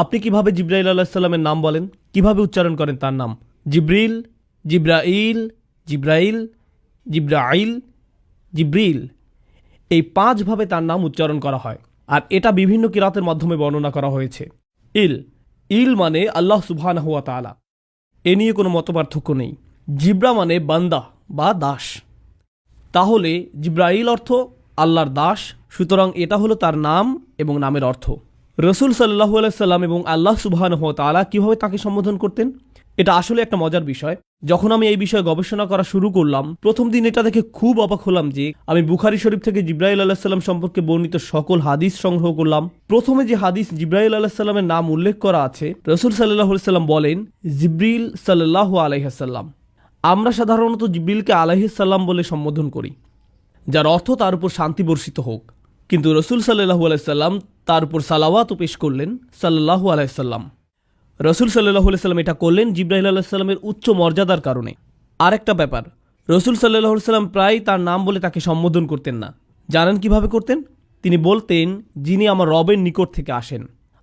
আপনি কিভাবে জিব্রাইল আলাইহিস সালামের নাম বলেন, কিভাবে উচ্চারণ করেন তার নাম? জিব্রিল, জিব্রাইল, জিব্রাইল, জিব্রাইল, জিব্রিল, এই 5 ভাবে তার নাম উচ্চারণ করা হয়। আর এটা বিভিন্ন কিরাতের মাধ্যমে বর্ণনা করা হয়েছে। ইল মানে আল্লাহ সুবহানাহু ওয়া তাআলা, এ নিয়ে কোনো মতপার্থক্য নেই। জিব্রা মানে বান্দা বা দাস, তাহলে জিব্রাইল অর্থ আল্লাহর দাস, সুতরাং এটা হলো তার নাম এবং নামের অর্থ। রসুল সাল্লাল্লাহু আলাইহি সাল্লাম এবং আল্লাহ সুবহানাহু ওয়া তাআলা কীভাবে তাকে সম্বোধন করতেন, এটা আসলে একটা মজার বিষয়। যখন আমি এই বিষয়ে গবেষণা করা শুরু করলাম, প্রথম দিন এটা দেখে খুব অবাক হলাম যে আমি বুখারী শরীফ থেকে জিব্রাইল আলাইহিস সালাম সম্পর্কে বর্ণিত সকল হাদিস সংগ্রহ করলাম। প্রথমে যে হাদিস জিব্রাইল আলাইহিস সালামের নাম উল্লেখ করা আছে, রসুল সাল্লাল্লাহু আলাইহি সাল্লাম বলেন জিব্রিল সাল্লাল্লাহু আলাইহি সাল্লাম। আমরা সাধারণত জিব্রিলকে আলাইহিস সালাম বলে সম্বোধন করি, যার অর্থ তার উপর শান্তি বর্ষিত হোক, কিন্তু রসুল সাল্লাল্লাহু আলাইহি সাল্লাম তার উপর সালাওয়াতও পেশ করলেন সাল্লাল্লাহু আলাইহি সাল্লাম। রসুল সাল্লাল্লাহু আলাইহি সাল্লাম এটা করলেন জিব্রাইল আলাইহিস সালামের উচ্চ মর্যাদার কারণে। আরেকটা ব্যাপার, রসুল সাল্লাল্লাহু আলাইহি সাল্লাম প্রায় তার নাম বলে তাকে সম্বোধন করতেন না। জানেন কিভাবে করতেন? তিনি বলতেন, যিনি আমার রবের নিকট থেকে আসেন।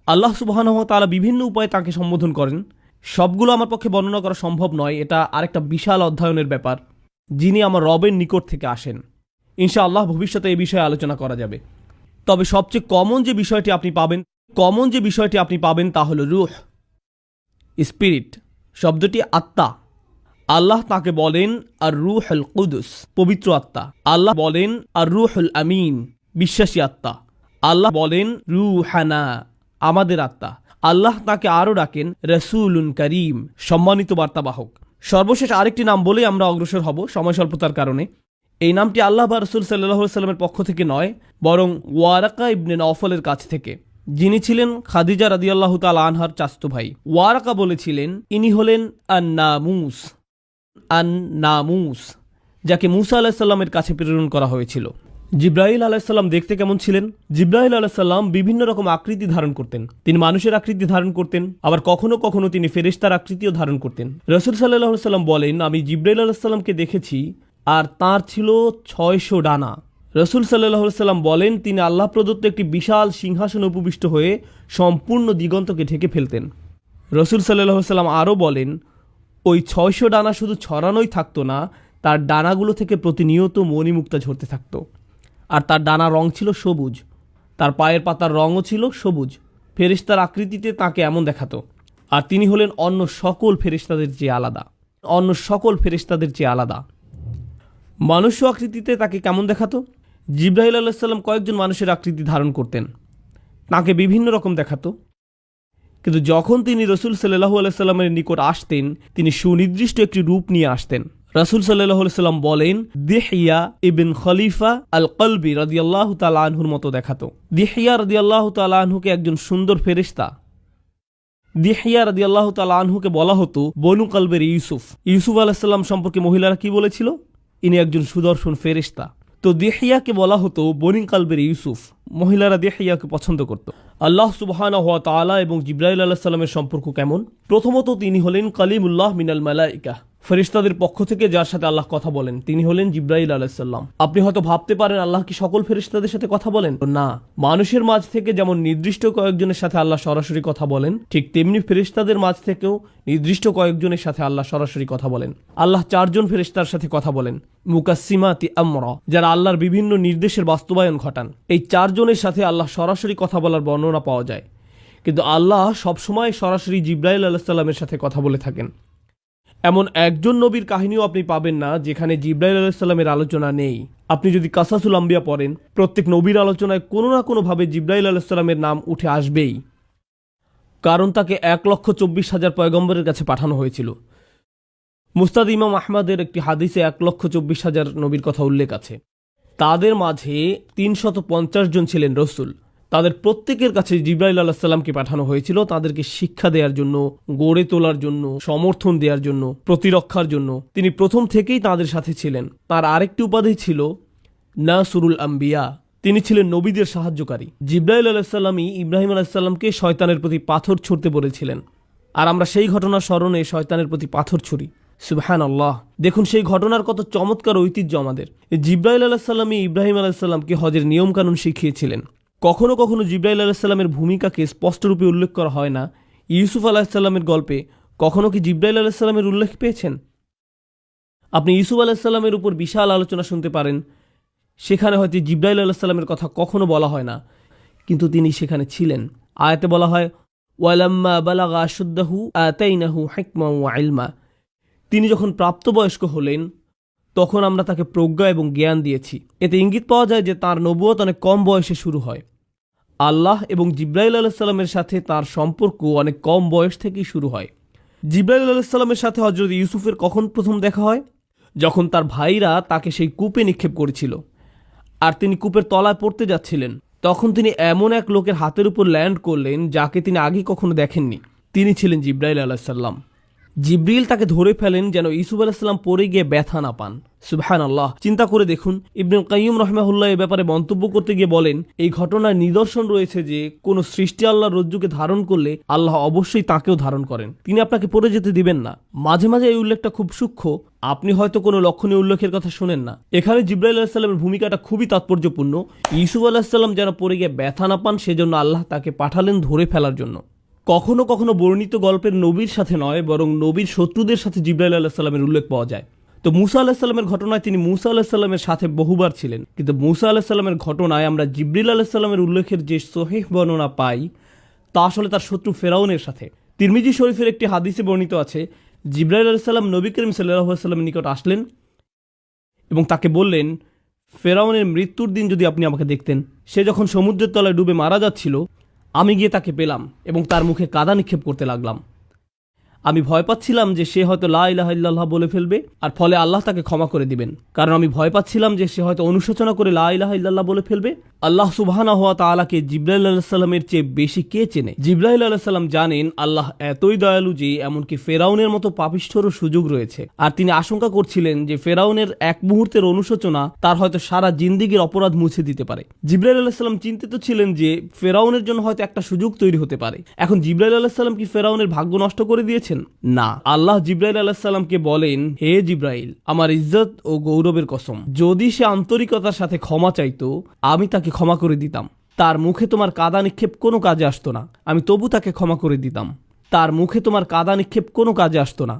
আল্লাহ সুবহানাহু ওয়া তাআলা বিভিন্ন উপায়ে তাকে সম্বোধন করেন, সবগুলো আমার পক্ষে বর্ণনা করা সম্ভব নয়, এটা আরেকটা বিশাল অধ্যয়নের ব্যাপার। যিনি আমার রবের নিকট থেকে আসেন, ইনশাআল্লাহ ভবিষ্যতে এই বিষয়ে আলোচনা করা যাবে। তবে সবচেয়ে কমন যে বিষয়টি আপনি পাবেন তা হলো রূহ, স্পিরিট, শব্দটি আত্মা। আল্লাহ তাকে বলেন আর রূহুল কুদুস, পবিত্র আত্মা। আল্লাহ বলেন আর রূহুল আমিন, বিশ্বাসী আত্মা। আল্লাহ বলেন রূহানা, আমাদের আত্মা। আল্লাহ তাকে আরও ডাকেন রাসূলুন করিম, সম্মানিত বার্তাবাহক। সর্বশেষ আরেকটি নাম বলেই আমরা অগ্রসর হব সময় স্বল্পতার কারণে। এই নামটি আল্লাহ বা রাসূল সাল্লাল্লাহু আলাইহি সাল্লামের পক্ষ থেকে নয়, বরং ওয়ারাকা ইবনে নওফলের কাছ থেকে, যিনি ছিলেন খাদিজা রাদিয়াল্লাহু তাআলা আনহার চাচাতো ভাই। ওয়ারাকা বলেছিলেন ইনি হলেন আন-নামুস, যাকে মুসা আলাইহিস সালামের কাছে প্রেরণ করা হয়েছিল। জিব্রাইল আলাইহিস সালাম দেখতে কেমন ছিলেন? জিব্রাইল আলাইহিস সালাম বিভিন্ন রকম আকৃতি ধারণ করতেন। তিনি মানুষের আকৃতি ধারণ করতেন, আবার কখনো কখনো তিনি ফেরেশতার আকৃতিও ধারণ করতেন। রাসূল সাল্লাল্লাহু আলাইহি সাল্লাম বলেন, আমি জিব্রাইল আলাইহিস সালামকে দেখেছি আর তার ছিল 600 ডানা। রসুল সাল্লাল্লাহু আলাইহি সাল্লাম বলেন, তিনি আল্লাহ প্রদত্ত একটি বিশাল সিংহাসনে উপবিষ্ট হয়ে সম্পূর্ণ দিগন্তকে ঢেকে ফেলতেন। রসুল সাল্লাল্লাহু আলাইহি সাল্লাম আরও বলেন, ওই 600 ডানা শুধু ছড়ানোই থাকতো না, তার ডানাগুলো থেকে প্রতিনিয়ত মণিমুক্তা ঝরতে থাকতো। আর তার ডানা রং ছিল সবুজ, তার পায়ের পাতার রঙও ছিল সবুজ। ফেরেশতার আকৃতিতে তাকে এমন দেখাতো। আর তিনি হলেন অন্য সকল ফেরেশতাদের চেয়ে আলাদা। মানুষ্য আকৃতিতে তাকে কেমন দেখাতো? জিব্রাইল আলাইহিস সালাম কয়েকজন মানুষের আকৃতি ধারণ করতেন, তাকে বিভিন্ন রকম দেখাতো। কিন্তু যখন তিনি রসুল সাল্লাল্লাহু আলাইহি সাল্লামের নিকট আসতেন, তিনি সুনির্দিষ্ট একটি রূপ নিয়ে আসতেন। রাসূল সাল্লাল্লাহু আলাইহি সাল্লাম বলেন, দিহইয়া ইবনে খলিফা আল কলবি রাদিয়াল্লাহু তাআলা আনহুর মতো দেখাতো। দিহইয়া রাদিয়াল্লাহু তাআলা আনহুকে একজন সুন্দর ফেরেশতা। দিহইয়া রাদিয়াল্লাহু তাআলা আনহুকে বলা হতো বনু কলবের ইউসুফ। ইউসুফ আলাইহিস সালাম সম্পর্কে মহিলারা কি বলেছিল? ইনি একজন সুদর্শন ফেরেশতা। তো দিহইয়াকে বলা হতো বনি কলবের ইউসুফ। মহিলারা দিহইয়াকে পছন্দ করত। আল্লাহ সুবহানাহু ওয়া তাআলা এবং জিব্রাইল আলাইহিস সালামের সম্পর্ক কেমন? প্রথমত, তিনি হলেন কালিমুল্লাহ মিনাল মালাইকা, ফেরেশতাদের পক্ষ থেকে যার সাথে আল্লাহ কথা বলেন তিনি হলেন জিব্রাইল আলাইহিস সালাম। আপনি হয়তো ভাবতে পারেন আল্লাহ কি সকল ফেরেশতাদের সাথে কথা বলেন? না, মানুষের মাঝ থেকে যেমন নির্দিষ্ট কয়েকজনের সাথে আল্লাহ সরাসরি কথা বলেন, ঠিক তেমনি ফেরেশতাদের মাঝ থেকেও নির্দিষ্ট কয়েকজনের সাথে আল্লাহ সরাসরি কথা বলেন। আল্লাহ 4 জন ফেরেশতার সাথে কথা বলেন, মুকাসসিমাতি আমরা, যারা আল্লাহর বিভিন্ন নির্দেশের বাস্তবায়ন ঘটান। এই 4 জনের সাথে আল্লাহ সরাসরি কথা বলার বর্ণনা পাওয়া যায়, কিন্তু আল্লাহ সবসময় সরাসরি জিব্রাইল আলাইহিস সালামের সাথে কথা বলে থাকেন। এমন একজন নবীর কাহিনীও আপনি পাবেন না যেখানে জিব্রাইল আলাইহিস সালামের আলোচনা নেই। আপনি যদি কাসাসুল আম্বিয়া পড়েন, প্রত্যেক নবীর আলোচনায় কোনো না কোনোভাবে জিব্রাইল আলাইহিস সালামের নাম উঠে আসবেই, কারণ তাকে 1,24,000 পয়গম্বরের কাছে পাঠানো হয়েছিল। মুস্তাদ ইমাম আহমদের একটি হাদিসে 1,24,000 নবীর কথা উল্লেখ আছে। তাদের মাঝে 350 জন ছিলেন রসুল। তাদের প্রত্যেকের কাছে জিব্রাইল আলাইহিস সালামকে পাঠানো হয়েছিল তাদেরকে শিক্ষা দেওয়ার জন্য, গড়ে তোলার জন্য, সমর্থন দেওয়ার জন্য, প্রতিরক্ষার জন্য। তিনি প্রথম থেকেই তাদের সাথে ছিলেন। তার আরেকটি উপাধি ছিল নাসরুল আম্বিয়া, তিনি ছিলেন নবীদের সাহায্যকারী। জিব্রাইল আলাইহিস সালামই ইব্রাহিম আলাইহিস সালামকে শয়তানের প্রতি পাথর ছুঁড়তে বলেছিলেন, আর আমরা সেই ঘটনার স্মরণে শয়তানের প্রতি পাথর ছুঁড়ি। সুবহানাল্লাহ, দেখুন সেই ঘটনার কত চমৎকার ঐতিহ্য আমাদের। জিব্রাইল আলাইহিস সালামই ইব্রাহিম আলাইহিস সালামকে হজের নিয়মকানুন শিখিয়েছিলেন। কখনো কখনো জিব্রাইল আলাইহিসসালামের ভূমিকাকে স্পষ্টরূপে উল্লেখ করা হয় না। ইউসুফ আলাইহিসসালামের গল্পে কখনো কি জিব্রাইল আলাইহিসসালামের উল্লেখ পেয়েছেন? আপনি ইউসুফ আলাইহিসসালামের উপর বিশাল আলোচনা শুনতে পারেন, সেখানে হয়তো জিব্রাইল আলাইহিসসালামের কথা কখনো বলা হয় না, কিন্তু তিনি সেখানে ছিলেন। আয়াতে বলা হয় ওয়ালাম্মা বালাগা আশুদ্দাহু আতাইনাহু হিকমা ওয়া ইলমা। তিনি যখন প্রাপ্তবয়স্ক হলেন তখন আমরা তাকে প্রজ্ঞা এবং জ্ঞান দিয়েছি। এতে ইঙ্গিত পাওয়া যায় যে তার নবুয়ত অনেক কম বয়সে শুরু হয়। আল্লাহ এবং জিব্রাইল আলাইহিসসালামের সাথে তার সম্পর্ক অনেক কম বয়স থেকেই শুরু হয়। জিব্রাইল আলাইহিসসালামের সাথে হযরত ইউসুফের কখন প্রথম দেখা হয়? যখন তার ভাইরা তাকে সেই কূপে নিক্ষেপ করেছিল আর তিনি কূপের তলায় পড়তে যাচ্ছিলেন, তখন তিনি এমন এক লোকের হাতের উপর ল্যান্ড করলেন যাকে তিনি আগে কখনো দেখেননি। তিনি ছিলেন জিব্রাইল আলাইহিসসালাম। জিব্রিল তাকে ধরে ফেলেন যেন ইউসুফ আলাইহিসসালাম পড়ে গিয়ে ব্যথা না পান। সুবহানাল্লাহ! চিন্তা করে দেখুন, ইবনুল কাইয়্যিম রাহিমাহুল্লাহ এ ব্যাপারে মন্তব্য করতে গিয়ে বলেন, এই ঘটনার নিদর্শন রয়েছে যে কোন সৃষ্টি আল্লাহর রজ্জুকে ধারণ করলে আল্লাহ অবশ্যই তাকেও ধারণ করেন, তিনি আপনাকে পড়ে যেতে দিবেন না। মাঝে মাঝে এই উল্লেখটা খুব সূক্ষ্ম, আপনি হয়তো কোনো লক্ষণীয় উল্লেখের কথা শুনেন না। এখানে জিব্রাইল আলাইহিস সালামের ভূমিকাটা খুবই তাৎপর্যপূর্ণ। ইউসুফ আলাইহিস সালাম যেন পড়ে গিয়ে ব্যথা না পান সেজন্য আল্লাহ তাকে পাঠালেন ধরে ফেলার জন্য। কখনো কখনো বর্ণিত গল্পের নবীর সাথে নয়, বরং নবীর শত্রুদের সাথে জিব্রাইল আলাইহিস সালামের উল্লেখ পাওয়া যায়। তো মুসা আলাইহিস সালামের ঘটনায় তিনি মুসা আলাইহিস সালামের সাথে বহুবার ছিলেন, কিন্তু মুসা আলাইহিস সালামের ঘটনায় আমরা জিবরিল আলাইহিস সালামের উল্লেখের যে সহিহ বর্ণনা পাই তা আসলে তার শত্রু ফেরাউনের সাথে। তিরমিজি শরীফের একটি হাদিসে বর্ণিত আছে, জিবরাইল আলাইহিস সালাম নবী করিম সাল্লাল্লাহু আলাইহি ওয়াসাল্লামের নিকট আসলেন এবং তাকে বললেন, ফেরাউনের মৃত্যুর দিন যদি আপনি আমাকে দেখতেন, সে যখন সমুদ্রের তলায় ডুবে মারা যাচ্ছিল, আমি গিয়ে তাকে পেলাম এবং তার মুখে কাদা নিক্ষেপ করতে লাগলাম। আমি ভয় পাচ্ছিলাম যে সে হয়তো লা ইলাহা ইল্লাল্লাহ বলে ফেলবে আর ফলে আল্লাহ তাকে ক্ষমা করে দিবেন, কারণ আমি ভয় পাচ্ছিলাম যে সে হয়তো অনুশোচনা করে লা ইলাহা ইল্লাল্লাহ বলে ফেলবে। আল্লাহ সুবহানাহু ওয়া তাআলাকে জিবরাইল আলাইহিস সালামের চেয়ে বেশি কে চেনে? জিবরাইল আলাইহিস সালাম জানেন আল্লাহ এতই দয়ালু যে এমনকি ফেরাউনের মতো পাপিষ্ঠরও সুযোগ রয়েছে, আর তিনি আশঙ্কা করছিলেন যে ফেরাউনের এক মুহূর্তের অনুশোচনা তার হয়তো সারা জিন্দেগীর অপরাধ মুছে দিতে পারে। জিবরাইল আলাইহিস সালাম চিন্তিত ছিলেন যে ফেরাউনের জন্য হয়তো একটা সুযোগ তৈরি হতে পারে। এখন জিবরাইল আলাইহিস সালাম কি ফেরাউনের ভাগ্য নষ্ট করে দিয়েছেন? না, আল্লাহ জিবরাইল আলাইহিস সালামকে বলেন, হে জিবরাইল, আমার ইজ্জত ও গৌরবের কসম, যদি সে আন্তরিকতার সাথে ক্ষমা চাইতো আমি তাকে ক্ষমা করে দিতাম। তার মুখে তোমার কাদা নিক্ষেপ কোনো কাজে আসতো না, আমি তবু তাকে ক্ষমা করে দিতাম। তার মুখে তোমার কাদা নিক্ষেপ কোনো কাজে আসতো না,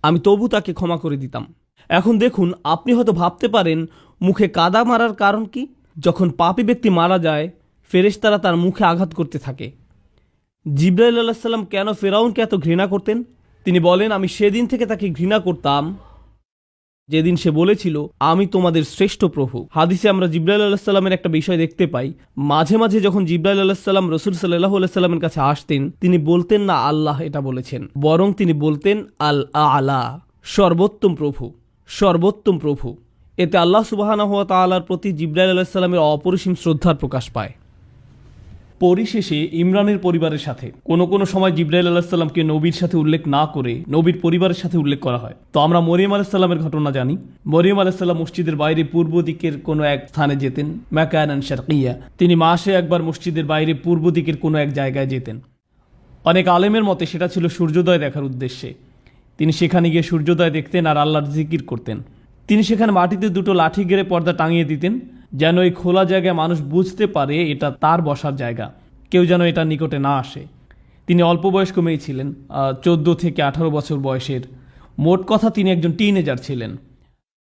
আমি তবু তাকে ক্ষমা করে দিতাম। এখন দেখুন, আপনি হয়তো ভাবতে পারেন মুখে কাদা মারার কারণ কি? যখন পাপী ব্যক্তি মারা যায়, ফেরেশতারা তার মুখে আঘাত করতে থাকে। জিবরাইল আলাইহিস সালাম কেন ফেরাউনকে এত ঘৃণা করতেন? তিনি বলেন, আমি সেদিন থেকে তাকে ঘৃণা করতাম যেদিন সে বলেছিল, আমি তোমাদের শ্রেষ্ঠ প্রভু। হাদিসে আমরা জিবরাইল আলাইহিস সালামের একটা বিষয় দেখতে পাই, মাঝে মাঝে যখন জিবরাইল আলাইহিস সালাম রাসূল সাল্লাল্লাহু আলাইহি সাল্লামের কাছে আসতেন, তিনি বলতেন না আল্লাহ এটা বলেছেন, বরং তিনি বলতেন আল আলা, সর্বোত্তম প্রভু, সর্বোত্তম প্রভু। এতে আল্লাহ সুবহানাহু ওয়া তাআলার প্রতি জিবরাইল আলাইহিস সালামের অপরিসীম শ্রদ্ধার প্রকাশ পায়। পরিশেষে ইমরানের পরিবারের সাথে কোনো সময় জিবরাইল আলাইহিস সালামকে নবীর সাথে উল্লেখ না করে নবীর পরিবারের সাথে উল্লেখ করা হয়। তো আমরা মরিয়ম আলাইহিস সালামের ঘটনা জানি। মরিয়ম আলাইহিস সালাম মসজিদের বাইরে পূর্ব দিকের কোনো এক স্থানে যেতেন, মাকানান শারকিয়া। তিনি মাসে একবার মসজিদের বাইরে পূর্ব দিকের কোনো এক জায়গায় যেতেন। অনেক আলেমের মতে সেটা ছিল সূর্যোদয় দেখার উদ্দেশ্যে। তিনি সেখানে গিয়ে সূর্যোদয় দেখতেন আর আল্লাহর জিকির করতেন। তিনি সেখানে মাটিতে দুটো লাঠি গেড়ে পর্দা টাঙিয়ে দিতেন, যেন এই খোলা জায়গায় মানুষ বুঝতে পারে এটা তার বসার জায়গা, কেউ যেন এটার নিকটে না আসে। তিনি অল্প বয়স্ক মেয়ে ছিলেন, 14 থেকে 18 বছর বয়সের। মোট কথা তিনি একজন টিনেজার ছিলেন,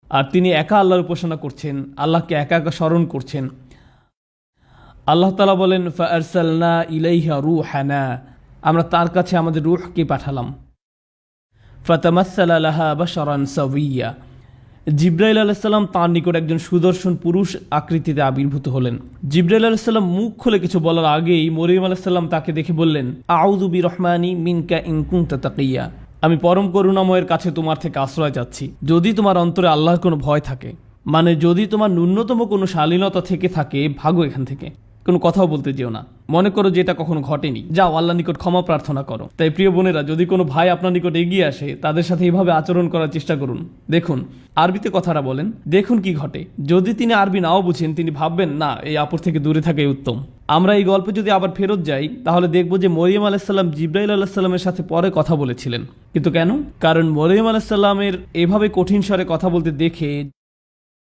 আর তিনি একা আল্লাহর উপাসনা করছেন, আল্লাহকে একা একা স্মরণ করছেন। আল্লাহ তাআলা বলেন, ফাআরসালনা ইলাইহা রূহানা, আমরা তার কাছে আমাদের রূহকে পাঠালাম। ফাতামাসসালা লাহা বাশারান সাওয়িয়া, জিবরাইল আলাইহিস সালাম তার নিকট একজন সুদর্শন পুরুষ আকৃতিতে আবির্ভূত হলেন। জিবরাইল আলাইহিস সালাম মুখ খুলে কিছু বলার আগেই মরিয়ম আলাইহিস সালাম তাকে দেখে বললেন, আউযু বিরহমানি মিনকা ইন কুনতা তাকিয়া, আমি পরম করুণাময়ের কাছে তোমার থেকে আশ্রয় চাচ্ছি যদি তোমার অন্তরে আল্লাহর কোনো ভয় থাকে, মানে যদি তোমার ন্যূনতম কোনো শালীনতা থেকে থাকে, ভাগো এখান থেকে, কোনো কথাও বলতে যেও না, মনে করো যে এটা কখনো ঘটেনি, যাও আল্লাহর নিকট ক্ষমা প্রার্থনা করো। তাই প্রিয় বোনেরা, যদি কোনো ভাই আপনার নিকট এগিয়ে আসে, তাদের সাথে এইভাবে আচরণ করার চেষ্টা করুন। দেখুন আরবিতে কথাটা বলেন, দেখুন কি ঘটে। যদি তিনি আরবি নাও বুঝেন, তিনি ভাববেন না এই আপুর থেকে দূরে থাকাই উত্তম। আমরা এই গল্পে যদি আবার ফেরত যাই, তাহলে দেখব যে মরিয়ম আলাইহিস সালাম জিবরাইল আলাইহিস সালামের সাথে পরে কথা বলেছিলেন। কিন্তু কেন? কারণ মরিয়ম আলাইহিস সালামের এভাবে কঠিন স্বরে কথা বলতে দেখে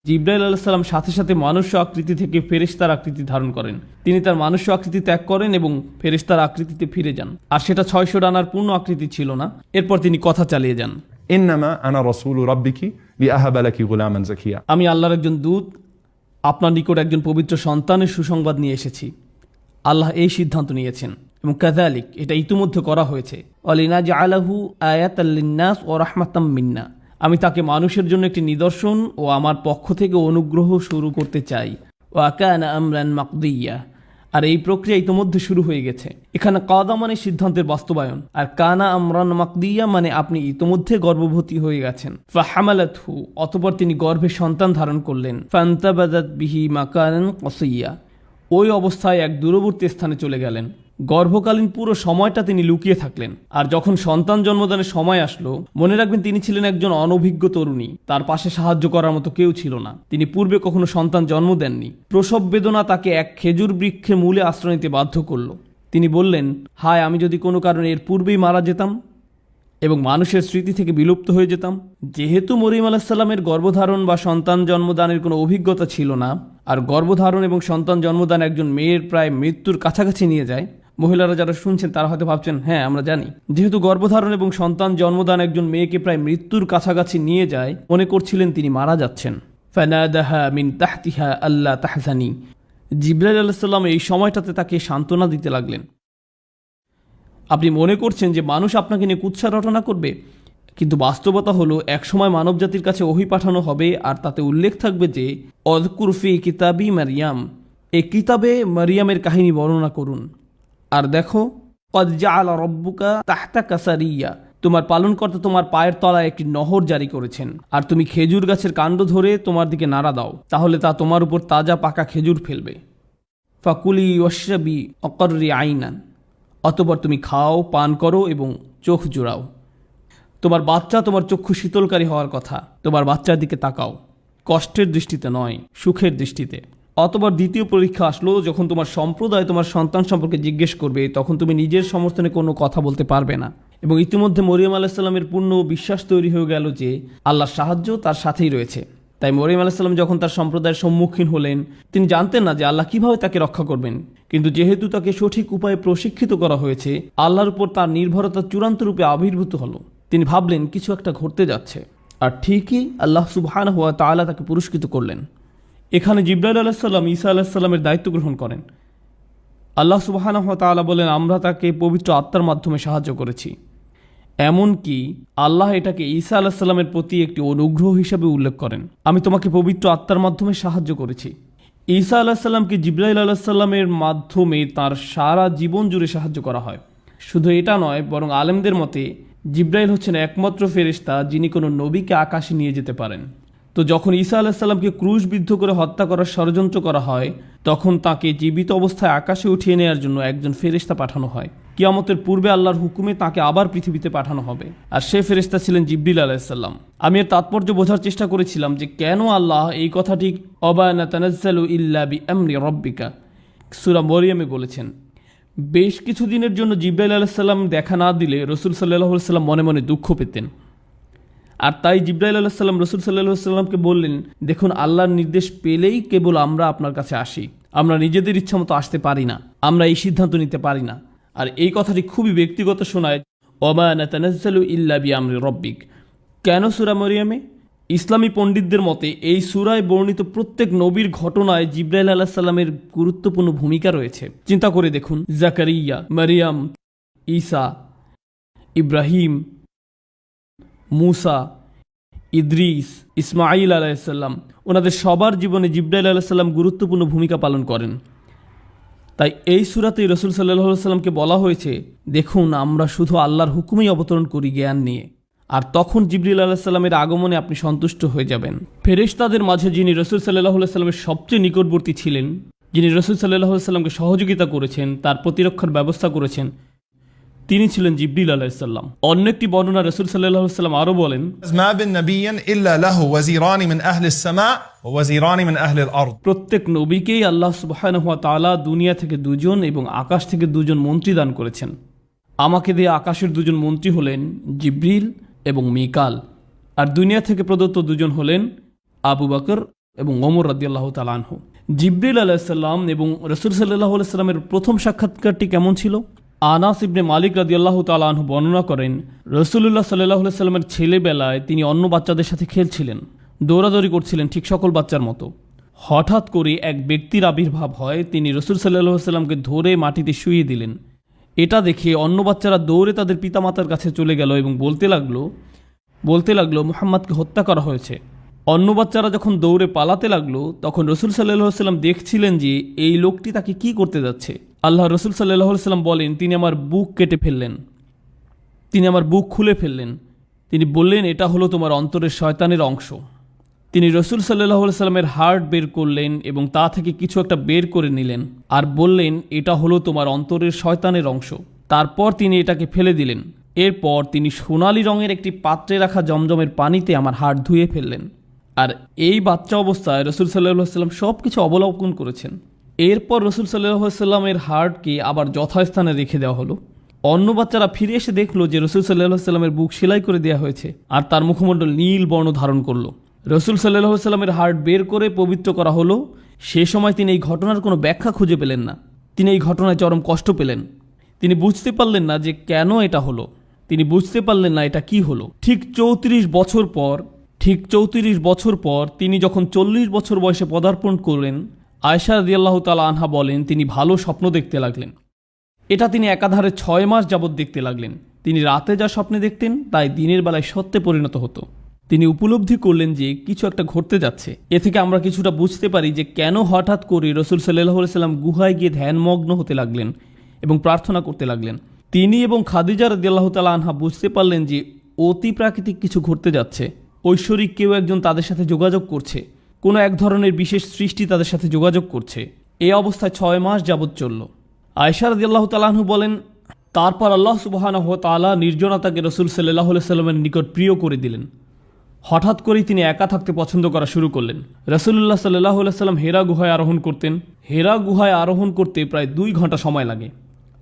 জিব্রাইল আলাইহিস সালাম সাথে সাথে মানুষ্য আকৃতি থেকে ফেরেশতার আকৃতি ধারণ করেন। তিনি তার মানুষ্য আকৃতি ত্যাগ করেন এবং ফেরেশতার আকৃতিতে ফিরে যান। আর সেটা 600 ডানার পূর্ণ আকৃতি ছিল না। এরপর তিনি কথা চালিয়ে যান, إنما أنا رسول ربك لأهب لك غلاما زكيا। আমি আল্লাহর একজন দূত, আপনার নিকট একজন পবিত্র সন্তানের সুসংবাদ নিয়ে এসেছি। আল্লাহ এই সিদ্ধান্ত নিয়েছেন এবং কাযালিক, এটা ইতিমধ্যে করা হয়েছে। ওয়ালিনাজআলাহু আয়াতাল লিন্নাস ওয়া রাহমাতাম মিন্না, আমি তাকে মানুষের জন্য একটি নিদর্শন ও আমার পক্ষ থেকে অনুগ্রহ শুরু করতে চাই। ওয়া কানা আমরান মাকদিয়া, আর এই প্রক্রিয়া ইতিমধ্যে শুরু হয়ে গেছে। এখানে কাদা মানে সিদ্ধান্তের বাস্তবায়ন, আর কানা আমরান মাকদিয়া মানে আপনি ইতিমধ্যে গর্ভবতী হয়ে গেছেন। ফাহামালাতহু, অতঃপর তিনি গর্ভে সন্তান ধারণ করলেন। ফান্তাবাযাত বিহি মাকানান কসিয়া, ওই অবস্থায় এক দূরবর্তী স্থানে চলে গেলেন। গর্ভকালীন পুরো সময়টা তিনি লুকিয়ে থাকলেন। আর যখন সন্তান জন্মদানের সময় আসলো, মনে রাখবেন তিনি ছিলেন একজন অনভিজ্ঞ তরুণী, তার পাশে সাহায্য করার মতো কেউ ছিল না। তিনি পূর্বে কখনো সন্তান জন্ম দেননি। প্রসব বেদনা তাকে এক খেজুর বৃক্ষের মূলে আশ্রয় নিতে বাধ্য করল। তিনি বললেন, হায়, আমি যদি কোনো কারণে এর পূর্বেই মারা যেতাম এবং মানুষের স্মৃতি থেকে বিলুপ্ত হয়ে যেতাম। যেহেতু মরিয়ম আলাইহিস সালামের গর্ভধারণ বা সন্তান জন্মদানের কোনো অভিজ্ঞতা ছিল না, আর গর্ভধারণ এবং সন্তান জন্মদান একজন মেয়ের প্রায় মৃত্যুর কাছাকাছি নিয়ে যায়। মহিলারা যারা শুনছেন তারা হয়তো ভাবছেন, হ্যাঁ আমরা জানি, যেহেতু গর্ভধারণ এবং সন্তান জন্মদান একজন মেয়েকে প্রায় মৃত্যুর কাছাকাছি নিয়ে যায়, মনে করছিলেন তিনি মারা যাচ্ছেন। ফানাদাহা মিন তাহতিহা আল্লা তাহজানি, জিবরাইল আলাইহিস সালাম এই সময়টাতে তাকে সান্ত্বনা দিতে লাগলেন। আপনি মনে করছেন যে মানুষ আপনাকে নিয়ে কুৎসা রটনা করবে, কিন্তু বাস্তবতা হলো একসময় মানবজাতির কাছে ওহী পাঠানো হবে, আর তাতে উল্লেখ থাকবে যে অযকুর ফি কিতাবি মারিয়াম, এই কিতাবে মারিয়ামের কাহিনী বর্ণনা করুন। আর দেখো, কদ জাআলা রব্বুকা তাহতাকা সারিয়া, তোমার পালনকর্তা তোমার পায়ের তলায় একটি নহর জারি করেছেন, আর তুমি খেজুর গাছের কাণ্ড ধরে তোমার দিকে নাড়া দাও, তাহলে তা তোমার উপর তাজা পাকা খেজুর ফেলবে। ফাকুলি ওয়াশরাবি অকর্রি আইনান, অতঃপর তুমি খাও, পান করো এবং চোখ জোড়াও। তোমার বাচ্চা তোমার চক্ষু শীতলকারী হওয়ার কথা। তোমার বাচ্চার দিকে তাকাও, কষ্টের দৃষ্টিতে নয়, সুখের দৃষ্টিতে। অতঃপর দ্বিতীয় পরীক্ষা আসলো, যখন তোমার সম্প্রদায় তোমার সন্তান সম্পর্কে জিজ্ঞেস করবে, তখন তুমি নিজের সমর্থনে কোনো কথা বলতে পারবে না। এবং ইতিমধ্যে মরিয়ম আলাইহিস সালামের পূর্ণ বিশ্বাস তৈরি হয়ে গেল যে আল্লাহর সাহায্য তার সাথেই রয়েছে। তাই মরিয়ম আলাইহিস সালাম যখন তার সম্প্রদায়ের সম্মুখীন হলেন, তিনি জানতেন না যে আল্লাহ কিভাবে তাকে রক্ষা করবেন। কিন্তু যেহেতু তাকে সঠিক উপায়ে প্রশিক্ষিত করা হয়েছে, আল্লাহর উপর তার নির্ভরতা চূড়ান্ত রূপে আবির্ভূত হলো। তিনি ভাবলেন কিছু একটা ঘটতে যাচ্ছে, আর ঠিকই আল্লাহ সুবহানাহু ওয়া তাআলা তাকে পুরস্কৃত করলেন। এখানে জিবরাইল আলাইহিস সালাম ঈসা আলাইহিস সালামের দায়িত্ব গ্রহণ করেন। আল্লাহ সুবহানাহু ওয়া তাআলা বলেন, আমরা তাকে পবিত্র আত্মার মাধ্যমে সাহায্য করেছি। এমনকি আল্লাহ এটাকে ঈসা আলাইহিস সালামের প্রতি একটি অনুগ্রহ হিসেবে উল্লেখ করেন। আমি তোমাকে পবিত্র আত্মার মাধ্যমে সাহায্য করেছি। ঈসা আলাইহিস সালামকে জিবরাইল আলাইহিস সালামের মাধ্যমে তার সারা জীবন জুড়ে সাহায্য করা হয়। শুধু এটা নয়, বরং আলেমদের মতে জিবরাইল হচ্ছেন একমাত্র ফেরেশতা যিনি কোনো নবীকে আকাশে নিয়ে যেতে পারেন। তো যখন ঈসা আলাইহিস সালামকে ক্রুশবিদ্ধ করে হত্যা করার ষড়যন্ত্র করা হয়, তখন তাকে জীবিত অবস্থায় আকাশে উঠিয়ে নেওয়ার জন্য একজন ফেরেশতা পাঠানো হয়। কিয়ামতের পূর্বে আল্লাহর হুকুমে তাকে আবার পৃথিবীতে পাঠানো হবে, আর সে ফেরেশতা ছিলেন জিবরিল আলাইহিস সালাম। আমি এর তাৎপর্য বোঝার চেষ্টা করেছিলাম যে কেন আল্লাহ এই কথাটি ওয়া মা তানাজ্জালু ইল্লা বিআমরি রাব্বিকা সূরা মরিয়মে বলেছেন। বেশ কিছু দিনের জন্য জিবরাইল আলাইহিস সালাম দেখা না দিলে রাসূল সাল্লাল্লাহু আলাইহি ওয়াসাল্লাম মনে মনে দুঃখ পেতেন। আর তাই জিবরাইল আলাইহিস সালাম রাসূল সাল্লাল্লাহু আলাইহি ওয়াসাল্লামকে বললেন, দেখুন, আল্লাহর নির্দেশ পেলেই কেবল আমরা আপনার কাছে আসি। আমরা নিজেদের ইচ্ছা মতো আসতে পারি না, আমরা এই সিদ্ধান্ত নিতে পারি না। আর এই কথাটি খুবই ব্যক্তিগত শোনায়, ওয়া মা নাতানাজ্জালু ইল্লা বিআমরি রাব্বিক। কেন সূরা মরিয়মে? ইসলামী পণ্ডিতদের মতে এই সূরায় বর্ণিত প্রত্যেক নবীর ঘটনায় জিবরাইল আলাইহিস সালামের গুরুত্বপূর্ণ ভূমিকা রয়েছে। চিন্তা করে দেখুন, জাকারিয়া, মারিয়াম, ঈসা, ইব্রাহিম, মুসা, ইদ্রিস, ইসমাঈল আলাইহিস সালাম, ওনাদের সবার জীবনে জিবরাইল আলাইহিস সালাম গুরুত্বপূর্ণ ভূমিকা পালন করেন। তাই এই সূরাতেই রাসূল সাল্লাল্লাহু আলাইহি ওয়াসাল্লামকে বলা হয়েছে, দেখুন, আমরা শুধু আল্লাহর হুকুমেই অবতরণ করি জ্ঞান নিয়ে। আর তখন জিবরিল আলাইহিস সালামের আগমনে আপনি সন্তুষ্ট হয়ে যাবেন। ফেরেশতাদের মাঝে যিনি রাসূল সাল্লাল্লাহু আলাইহি ওয়াসাল্লামের সবচেয়ে নিকটবর্তী ছিলেন, যিনি রাসূল সাল্লাল্লাহু আলাইহি ওয়াসাল্লামকে সহযোগিতা করেছেন, তার প্রতিরক্ষার ব্যবস্থা করেছেন, তিনি ছিলেন জিবরিল আলাইহিস সালাম। অন্য একটি বর্ণনা রাসূল সাল্লাল্লাহু আলাইহি ওয়াসাল্লাম আরো বলেন, ما من نبي إلا له وزيران من أهل السماء ووزيران من أهل الأرض। প্রত্যেক নবীকেই আল্লাহ সুবহানাহু ওয়া তাআলা দুনিয়া থেকে দুজন এবং আকাশ থেকে দুজন মন্ত্রী দান করেছেন। আমাকে দিয়ে আকাশের দুজন মন্ত্রী হলেন জিবরিল এবং মিকাল, আর দুনিয়া থেকে প্রদত্ত দুজন হলেন আবু বকর এবং ওমর রাদিয়াল্লাহু তাআলা আনহু। জিবরিল আলাইহিস সালাম এবং রাসূল সাল্লাল্লাহু আলাইহি সাল্লামের প্রথম সাক্ষাৎকারটি কেমন ছিল? আনাস ইবনে মালিক রাদিয়াল্লাহু তাআলা আনহু বর্ণনা করেন, রাসূলুল্লাহ সাল্লাল্লাহু আলাইহি সাল্লামের ছেলেবেলায় তিনি অন্য বাচ্চাদের সাথে খেলছিলেন, দৌড়াদৌড়ি করছিলেন ঠিক সকল বাচ্চার মতো। হঠাৎ করে এক ব্যক্তির আবির্ভাব হয়, তিনি রাসূল সাল্লাল্লাহু আলাইহি সাল্লামকে ধরে মাটিতে শুইয়ে দিলেন। এটা দেখে অন্য বাচ্চারা দৌড়ে তাদের পিতামাতার কাছে চলে গেল এবং বলতে লাগলো মুহাম্মদকে হত্যা করা হয়েছে। অন্য বাচ্চারা যখন দৌড়ে পালাতে লাগলো তখন রাসূল সাল্লাল্লাহু আলাইহি সাল্লাম দেখছিলেন যে এই লোকটি তাকে কি করতে যাচ্ছে। আল্লাহ রাসূল সাল্লাল্লাহু আলাইহি সাল্লাম বলেন, তিনি আমার বুক কেটে ফেললেন, তিনি আমার বুক খুলে ফেললেন। তিনি বললেন, এটা হলো তোমার অন্তরের শয়তানের অংশ। তিনি রাসূল সাল্লাল্লাহু আলাইহি সাল্লামের হার্ট বের করলেন এবং তা থেকে কিছু একটা বের করে নিলেন আর বললেন, এটা হলো তোমার অন্তরের শয়তানের অংশ। তারপর তিনি এটাকে ফেলে দিলেন। এরপর তিনি সোনালী রঙের একটি পাত্রে রাখা জমজমের পানিতে আমার হাড় ধুয়ে ফেললেন। আর এই বাচ্চা অবস্থায় রাসূল সাল্লাল্লাহু আলাইহি সাল্লাম সব কিছু অবলোকন করেছেন। এরপর রাসূল সাল্লাল্লাহু আলাইহি সাল্লামের হাড়কে আবার যথাস্থানে রেখে দেওয়া হলো। অন্য বাচ্চারা ফিরে এসে দেখলো যে রাসূল সাল্লাল্লাহু আলাইহি সাল্লামের বুক সেলাই করে দেওয়া হয়েছে আর তার মুখমণ্ডল নীল বর্ণ ধারণ করলো। রাসূল সাল্লাল্লাহু আলাইহি সাল্লামের হাড় বের করে পবিত্র করা হলো। সে সময় তিনি এই ঘটনার কোনো ব্যাখ্যা খুঁজে পেলেন না। তিনি এই ঘটনায় চরম কষ্ট পেলেন। তিনি বুঝতে পারলেন না যে কেন এটা হলো। তিনি বুঝতে পারলেন না এটা কি হলো। ঠিক 34 বছর পর তিনি যখন 40 বছর বয়সে পদার্পণ করলেন, আয়েশা রাদিয়াল্লাহু তাআলা আনহা বলেন, তিনি ভালো স্বপ্ন দেখতে লাগলেন। এটা তিনি একাধারে 6 মাস যাবৎ দেখতে লাগলেন। তিনি রাতে যা স্বপ্নে দেখতেন তাই দিনের বেলায় সত্যে পরিণত হতো। তিনি উপলব্ধি করলেন যে কিছু একটা ঘটতে যাচ্ছে। এ থেকে আমরা কিছুটা বুঝতে পারি যে কেন হঠাৎ করে রাসূল সাল্লাল্লাহু আলাইহি সাল্লাম গুহায় গিয়ে ধ্যানমগ্ন হতে লাগলেন এবং প্রার্থনা করতে লাগলেন। তিনি এবং খাদিজা রাদিয়াল্লাহু তাআলা আনহা বুঝতে পারলেন যে অতি প্রাকৃতিক কিছু ঘটতে যাচ্ছে। ঐশ্বরিক কেউ একজন তাদের সাথে যোগাযোগ করছে, কোনো এক ধরনের বিশেষ সৃষ্টি তাদের সাথে যোগাযোগ করছে। এই অবস্থায় 6 মাস যাবৎ চলল। আয়েশা রাদিয়াল্লাহু তাআলা আনহা বলেন, তারপর আল্লাহ সুবহানাহু ওয়া তাআলা নির্জনতাকে রাসূল সাল্লাল্লাহু আলাইহি সাল্লামের নিকট প্রিয় করে দিলেন। হঠাৎ করেই তিনি একা থাকতে পছন্দ করা শুরু করলেন। রাসূলুল্লাহ সাল্লাল্লাহু আলাইহি সাল্লাম হেরা গুহায় আরোহণ করতেন। হেরা গুহায় আরোহণ করতে প্রায় 2 ঘন্টা সময় লাগে।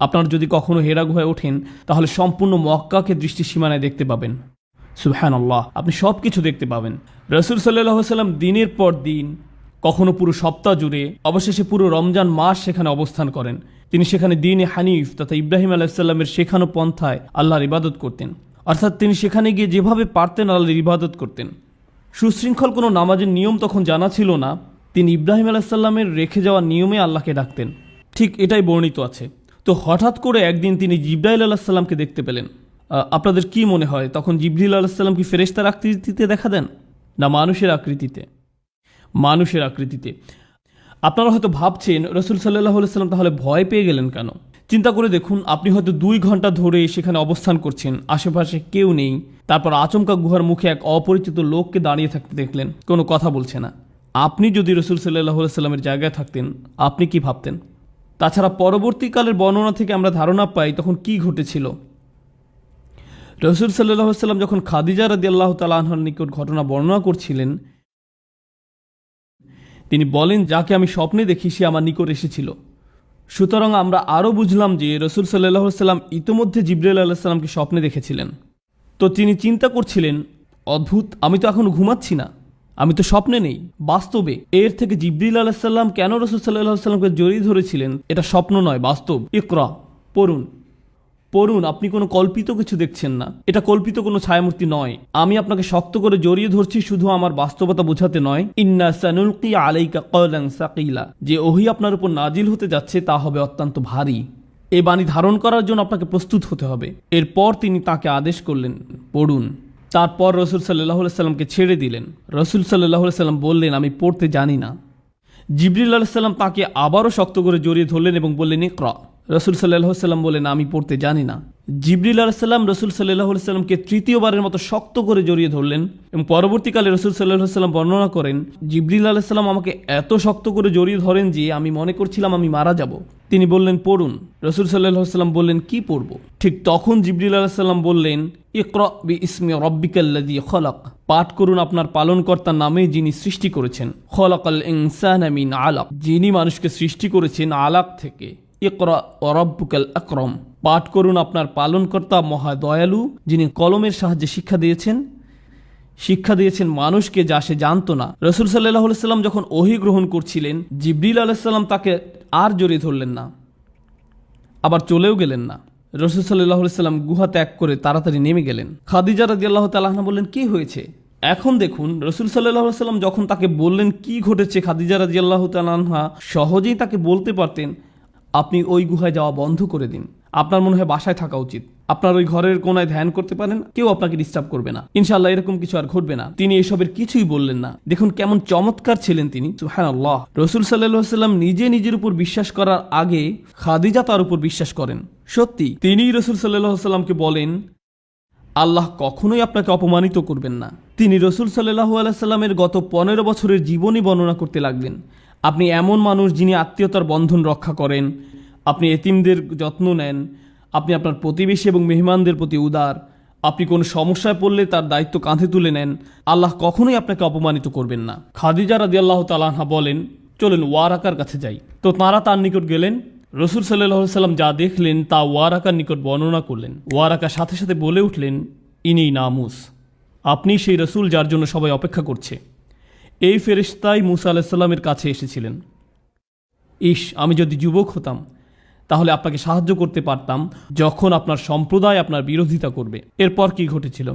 আপনারা যদি কখনো হেরা গুহায় ওঠেন তাহলে সম্পূর্ণ মক্কাকে দৃষ্টি সীমানায় দেখতে পাবেন। সুবহানাল্লাহ, আপনি সব কিছু দেখতে পাবেন। রাসূল সাল্লাল্লাহু আলাইহি সাল্লাম দিনের পর দিন, কখনো পুরো সপ্তাহ জুড়ে, অবশেষে পুরো রমজান মাস সেখানে অবস্থান করেন। তিনি সেখানে দ্বীনে হানিফ তথা ইব্রাহিম আলাইহিস সালামের শেখানো পন্থায় আল্লাহর ইবাদত করতেন। অর্থাৎ তিনি সেখানে গিয়ে যেভাবে পারতেন আল্লাহর ইবাদত করতেন। সুশৃঙ্খল কোনো নামাজের নিয়ম তখন জানা ছিল না। তিনি ইব্রাহিম আলাইহিস সালামের রেখে যাওয়া নিয়মে আল্লাহকে ডাকতেন। ঠিক এটাই বর্ণিত আছে। তো হঠাৎ করে একদিন তিনি জিবরাইল আলাইহিস সালামকে দেখতে পেলেন। আপনাদের কি মনে হয় তখন জিবরিল আলাইহিস সালাম কি ফেরেশতার আকৃতিতে দেখা দেন, না মানুষের আকৃতিতে? মানুষের আকৃতিতে। আপনারা হয়তো ভাবছেন রাসূল সাল্লাল্লাহু আলাইহি সাল্লাম তাহলে ভয় পেয়ে গেলেন কেন? চিন্তা করে দেখুন, আপনি হয়তো 2 ঘন্টা ধরে সেখানে অবস্থান করছেন, আশেপাশে কেউ নেই, তারপর আচমকা গুহার মুখে এক অপরিচিত লোককে দাঁড়িয়ে থাকতে দেখলেন, কোনো কথা বলছে না। আপনি যদি রাসূল সাল্লাল্লাহু আলাইহি সাল্লামের জায়গায় থাকতেন, আপনি কি ভাবতেন? তাছাড়া পরবর্তীকালের বর্ণনা থেকে আমরা ধারণা পাই তখন কি ঘটেছিল। রাসূল সাল্লাল্লাহু আলাইহি সাল্লাম যখন খাদিজা রাদিয়াল্লাহু তাআলা আনহার নিকট ঘটনা বর্ণনা করছিলেন, তিনি বলেন, যাকে আমি স্বপ্নে দেখি সে আমার নিকট এসেছিল। সুতরাং আমরা আরও বুঝলাম যে রাসূল সাল্লাল্লাহু আলাইহি সাল্লাম ইতোমধ্যে জিবরাইল আলাইহিস সালামকে স্বপ্নে দেখেছিলেন। তো তিনি চিন্তা করছিলেন, অদ্ভুত, আমি তো এখন ঘুমাচ্ছি না, আমি তো স্বপ্নে নেই, বাস্তবে। এর থেকে জিবরিল আলাইহিস সালাম কেন রাসূল সাল্লাল্লাহু আলাইহি সাল্লামকে জড়িয়ে ধরেছিলেন? এটা স্বপ্ন নয়, বাস্তব। ইকরা, পড়ুন, আপনি কোনো কল্পিত কিছু দেখছেন না। এটা কল্পিত কোনো ছায়ামূর্তি নয়। আমি আপনাকে শক্ত করে জড়িয়ে ধরছি শুধু আমার বাস্তবতা বোঝাতে নয়। ইন্না সানুলকি আলাইকা কওলান সাকিলা, যে ওহী আপনার উপর নাজিল হতে যাচ্ছে তা হবে অত্যন্ত ভারী। এই বাণী ধারণ করার জন্য আপনাকে প্রস্তুত হতে হবে। এরপর তিনি তাকে আদেশ করলেন, পড়ুন। তারপর রাসূল সাল্লাল্লাহু আলাইহি সাল্লামকে ছেড়ে দিলেন। রাসূল সাল্লাল্লাহু আলাইহি সাল্লাম বললেন, আমি পড়তে জানি না। জিবরিল আলাইহিস সালাম তাকে আবারও শক্ত করে জড়িয়ে ধরলেন এবং বললেন, ইকরা। রাসূল সাল্লাল্লাহু আলাইহি সাল্লাম বললেন, আমি পড়তে জানি না। জিবরিল আলাইহিস সালাম রাসূল সাল্লাল্লাহু আলাইহি সাল্লামকে তৃতীয়বারের মতো শক্ত করে জড়িয়ে ধরলেন এবং পরবর্তীকালে রাসূল সাল্লাল্লাহু আলাইহি সাল্লাম বর্ণনা করেন, জিবরিল আলাইহিস সালাম আমাকে এত শক্ত করে জড়িয়ে ধরেন যে আমি মনে করছিলাম আমি মারা যাব। তিনি বললেন, পড়ুন। রাসূল সাল্লাল্লাহু আলাইহি সাল্লাম বললেন, কি পড়ব? ঠিক তখন জিবরিল আলাইহিস সালাম বললেন, ইকরা বিইসমি রাব্বিকাল্লাযী খলাক, পাঠ করুন আপনার পালনকর্তার নামে যিনি সৃষ্টি করেছেন। খলাকাল ইনসানা মিন আলাক, যিনি মানুষকে সৃষ্টি করেছেন আলাক থেকে। ইকরা ওয়া রাব্বুকাল আকরাম, পাঠ করুন আপনার পালনকর্তা মহা দয়ালু যিনি কলমের সাহায্যে শিক্ষা দিয়েছেন। শিক্ষা দিয়েছেন মানুষকে যা সে জানতো না। রসুল সাল্লাল্লাহু আলাইহি সাল্লাম যখন ওহী গ্রহণ করছিলেন, জিবরিল আলাইহিস সালাম তাকে আর জড়িয়ে ধরলেন না, আবার চলেও গেলেন না। রসুল সাল্লাল্লাহু আলাইহি সাল্লাম গুহা ত্যাগ করে তাড়াতাড়ি নেমে গেলেন। খাদিজা রাদিয়াল্লাহু তাআলা আনহা বললেন, কি হয়েছে? এখন দেখুন, রসুল সাল্লাল্লাহু আলাইহি সাল্লাম যখন তাকে বললেন কি ঘটেছে, খাদিজা রাদিয়াল্লাহু তাআলা আনহা সহজেই তাকে বলতে পারতেন, আপনি ওই গুহায় যাওয়া বন্ধ করে দিন, আপনার মনে হয় বাসায় থাকা উচিত, আপনার ওই ঘরের কোনায় ধ্যান করতে পারেন, কেউ আপনাকে ডিস্টার্ব করবে না, ইনশাআল্লাহ এরকম কিছু আর ঘটবে না। তিনি এসবের কিছুই বললেন না। দেখুন কেমন চমৎকার ছিলেন তিনি, সুবহানাল্লাহ। রসুল সাল্লাল্লাহু আলাইহি সাল্লাম নিজে নিজের উপর বিশ্বাস করার আগে খাদিজা তার উপর বিশ্বাস করেন। সত্যি তিনি রসুল সাল্লাল্লাহু আলাইহি সাল্লামকে বলেন, আল্লাহ কখনোই আপনাকে অপমানিত করবেন না। তিনি রসুল সাল্লাল্লাহু আলাইহি সাল্লামের গত 15 বছরের জীবনী বর্ণনা করতে লাগলেন। আপনি এমন মানুষ যিনি আত্মীয়তার বন্ধন রক্ষা করেন, আপনি এতিমদের যত্ন নেন, আপনি আপনার প্রতিবেশী এবং মেহমানদের প্রতি উদার, আপনি কোনো সমস্যায় পড়লে তার দায়িত্ব কাঁধে তুলে নেন, আল্লাহ কখনোই আপনাকে অপমানিত করবেন না। খাদিজা রাদিয়াল্লাহু তাআলা আনহা বলেন, চলেন ওয়ারাকার কাছে যাই। তো তাঁরা তার নিকট গেলেন। রসুল সাল্লাল্লাহু আলাইহি সাল্লাম যা দেখলেন তা ওয়ারাকার নিকট বর্ণনা করলেন। ওয়ারাকা সাথে সাথে বলে উঠলেন, ইনি নামুস, আপনি সেই রসুল যার জন্য সবাই অপেক্ষা করছে। এই ফেরেশতাই মুসা আলাইহিস সালামের কাছে এসেছিলেন। আমি যদি যুবক হতাম তাহলে আপনাকে সাহায্য করতে পারতাম যখন আপনার সম্প্রদায় আপনার বিরোধিতা করবে। এরপর কি ঘটেছিল?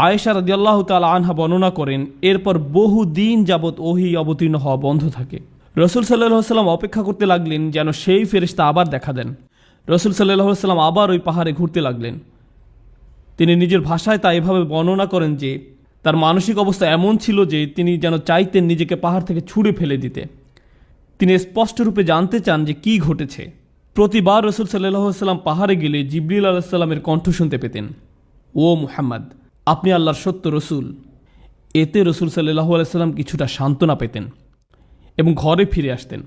আয়েশা রাদিয়াল্লাহু তাআলা আনহা বর্ণনা করেন, এরপর বহু দিন যাবৎ ওহী অবতীর্ণ হওয়া বন্ধ থাকে। রসুল সাল্লাল্লাহু আলাইহি সাল্লাম অপেক্ষা করতে লাগলেন যেন সেই ফেরেশতা আবার দেখা দেন। রসুল সাল্লাল্লাহু আলাইহি সাল্লাম আবার ওই পাহাড়ে ঘুরতে লাগলেন। তিনি নিজের ভাষায় তা এভাবে বর্ণনা করেন যে তার মানসিক অবস্থা এমন ছিল যে তিনি যেন চাইতেন নিজেকে পাহাড় থেকে ছুঁড়ে ফেলে দিতে। তিনি স্পষ্ট রূপে জানতে চান যে কি ঘটেছে। প্রতিবার রসুল সাল্লাল্লাহু আলাইহি সাল্লাম পাহাড়ে গেলে জিবরিল আলাইহিস সালামের কণ্ঠ শুনতে পেতেন, ও মুহাম্মদ, আপনি আল্লাহর সত্য রসুল। এতে রসুল সাল্লাল্লাহু আলাইহি সাল্লাম কিছুটা সান্ত্বনা পেতেন এবং ঘরে ফিরে আসতেন।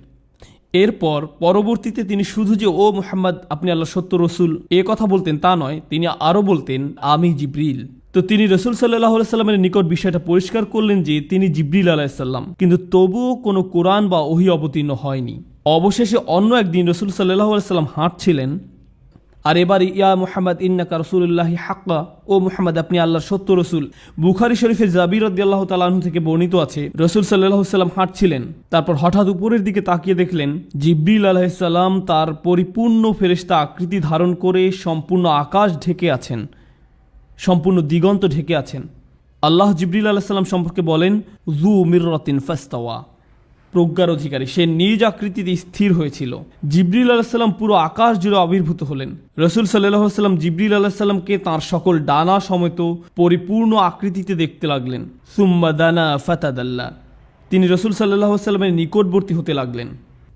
এরপর পরবর্তীতে তিনি শুধু যে ও মুহাম্মদ আপনি আল্লাহর সত্য রসুল এ কথা বলতেন তা নয়, তিনি আরও বলতেন, আমি জিবরিল। তো তিনি রসুল সাল্লাল্লাহু আলাইহি সাল্লামের নিকট বিষয়টা পরিষ্কার করলেন যে তিনি জিবরিল আলাইহিস সালাম, কিন্তু তবুও কোনো কোরআন বা ওহী অবতীর্ণ হয়নি। অবশেষে অন্য একদিন রসুল সাল্লাল্লাহু আলাইহি সাল্লাম হাঁটছিলেন, আর এবার ইয়া মুহাম্মদ ইন্নাকা রাসূলুল্লাহি হাক্কা, ও মুহাম্মদ আপনি আল্লাহর সত্য রসুল। বুখারী শরীফে জাবির রাদিয়াল্লাহু তাআলা আনহু থেকে বর্ণিত আছে, রসুল সাল্লাল্লাহু আলাইহি সাল্লাম হাঁটছিলেন, তারপর হঠাৎ উপরের দিকে তাকিয়ে দেখলেন জিবরিল আলাইহিস সালাম তার পরিপূর্ণ ফেরেশতা আকৃতি ধারণ করে সম্পূর্ণ আকাশ ঢেকে আছেন, সম্পূর্ণ দিগন্ত ঢেকে আছেন। আল্লাহ জিবরিল আলাইহিস সালাম সম্পর্কে বলেন, যু মিররাতিন ফাস্তাওয়া, প্রজ্ঞার অধিকারী, সে নিজ আকৃতিতে স্থির হয়েছিল। জিবরিল আলাইহিস সালাম পুরো আকাশ জুড়ে আবির্ভূত হলেন। রসুল সাল্লাল্লাহু আলাইহি সাল্লাম জিবরিল আলাইহিস সালামকে তাঁর সকল ডানা সমেত পরিপূর্ণ আকৃতিতে দেখতে লাগলেন। সুম্মা দানা ফাতাদাল্লা, তিনি রসুল সাল্লাল্লাহু আলাইহি সাল্লামের নিকটবর্তী হতে লাগলেন।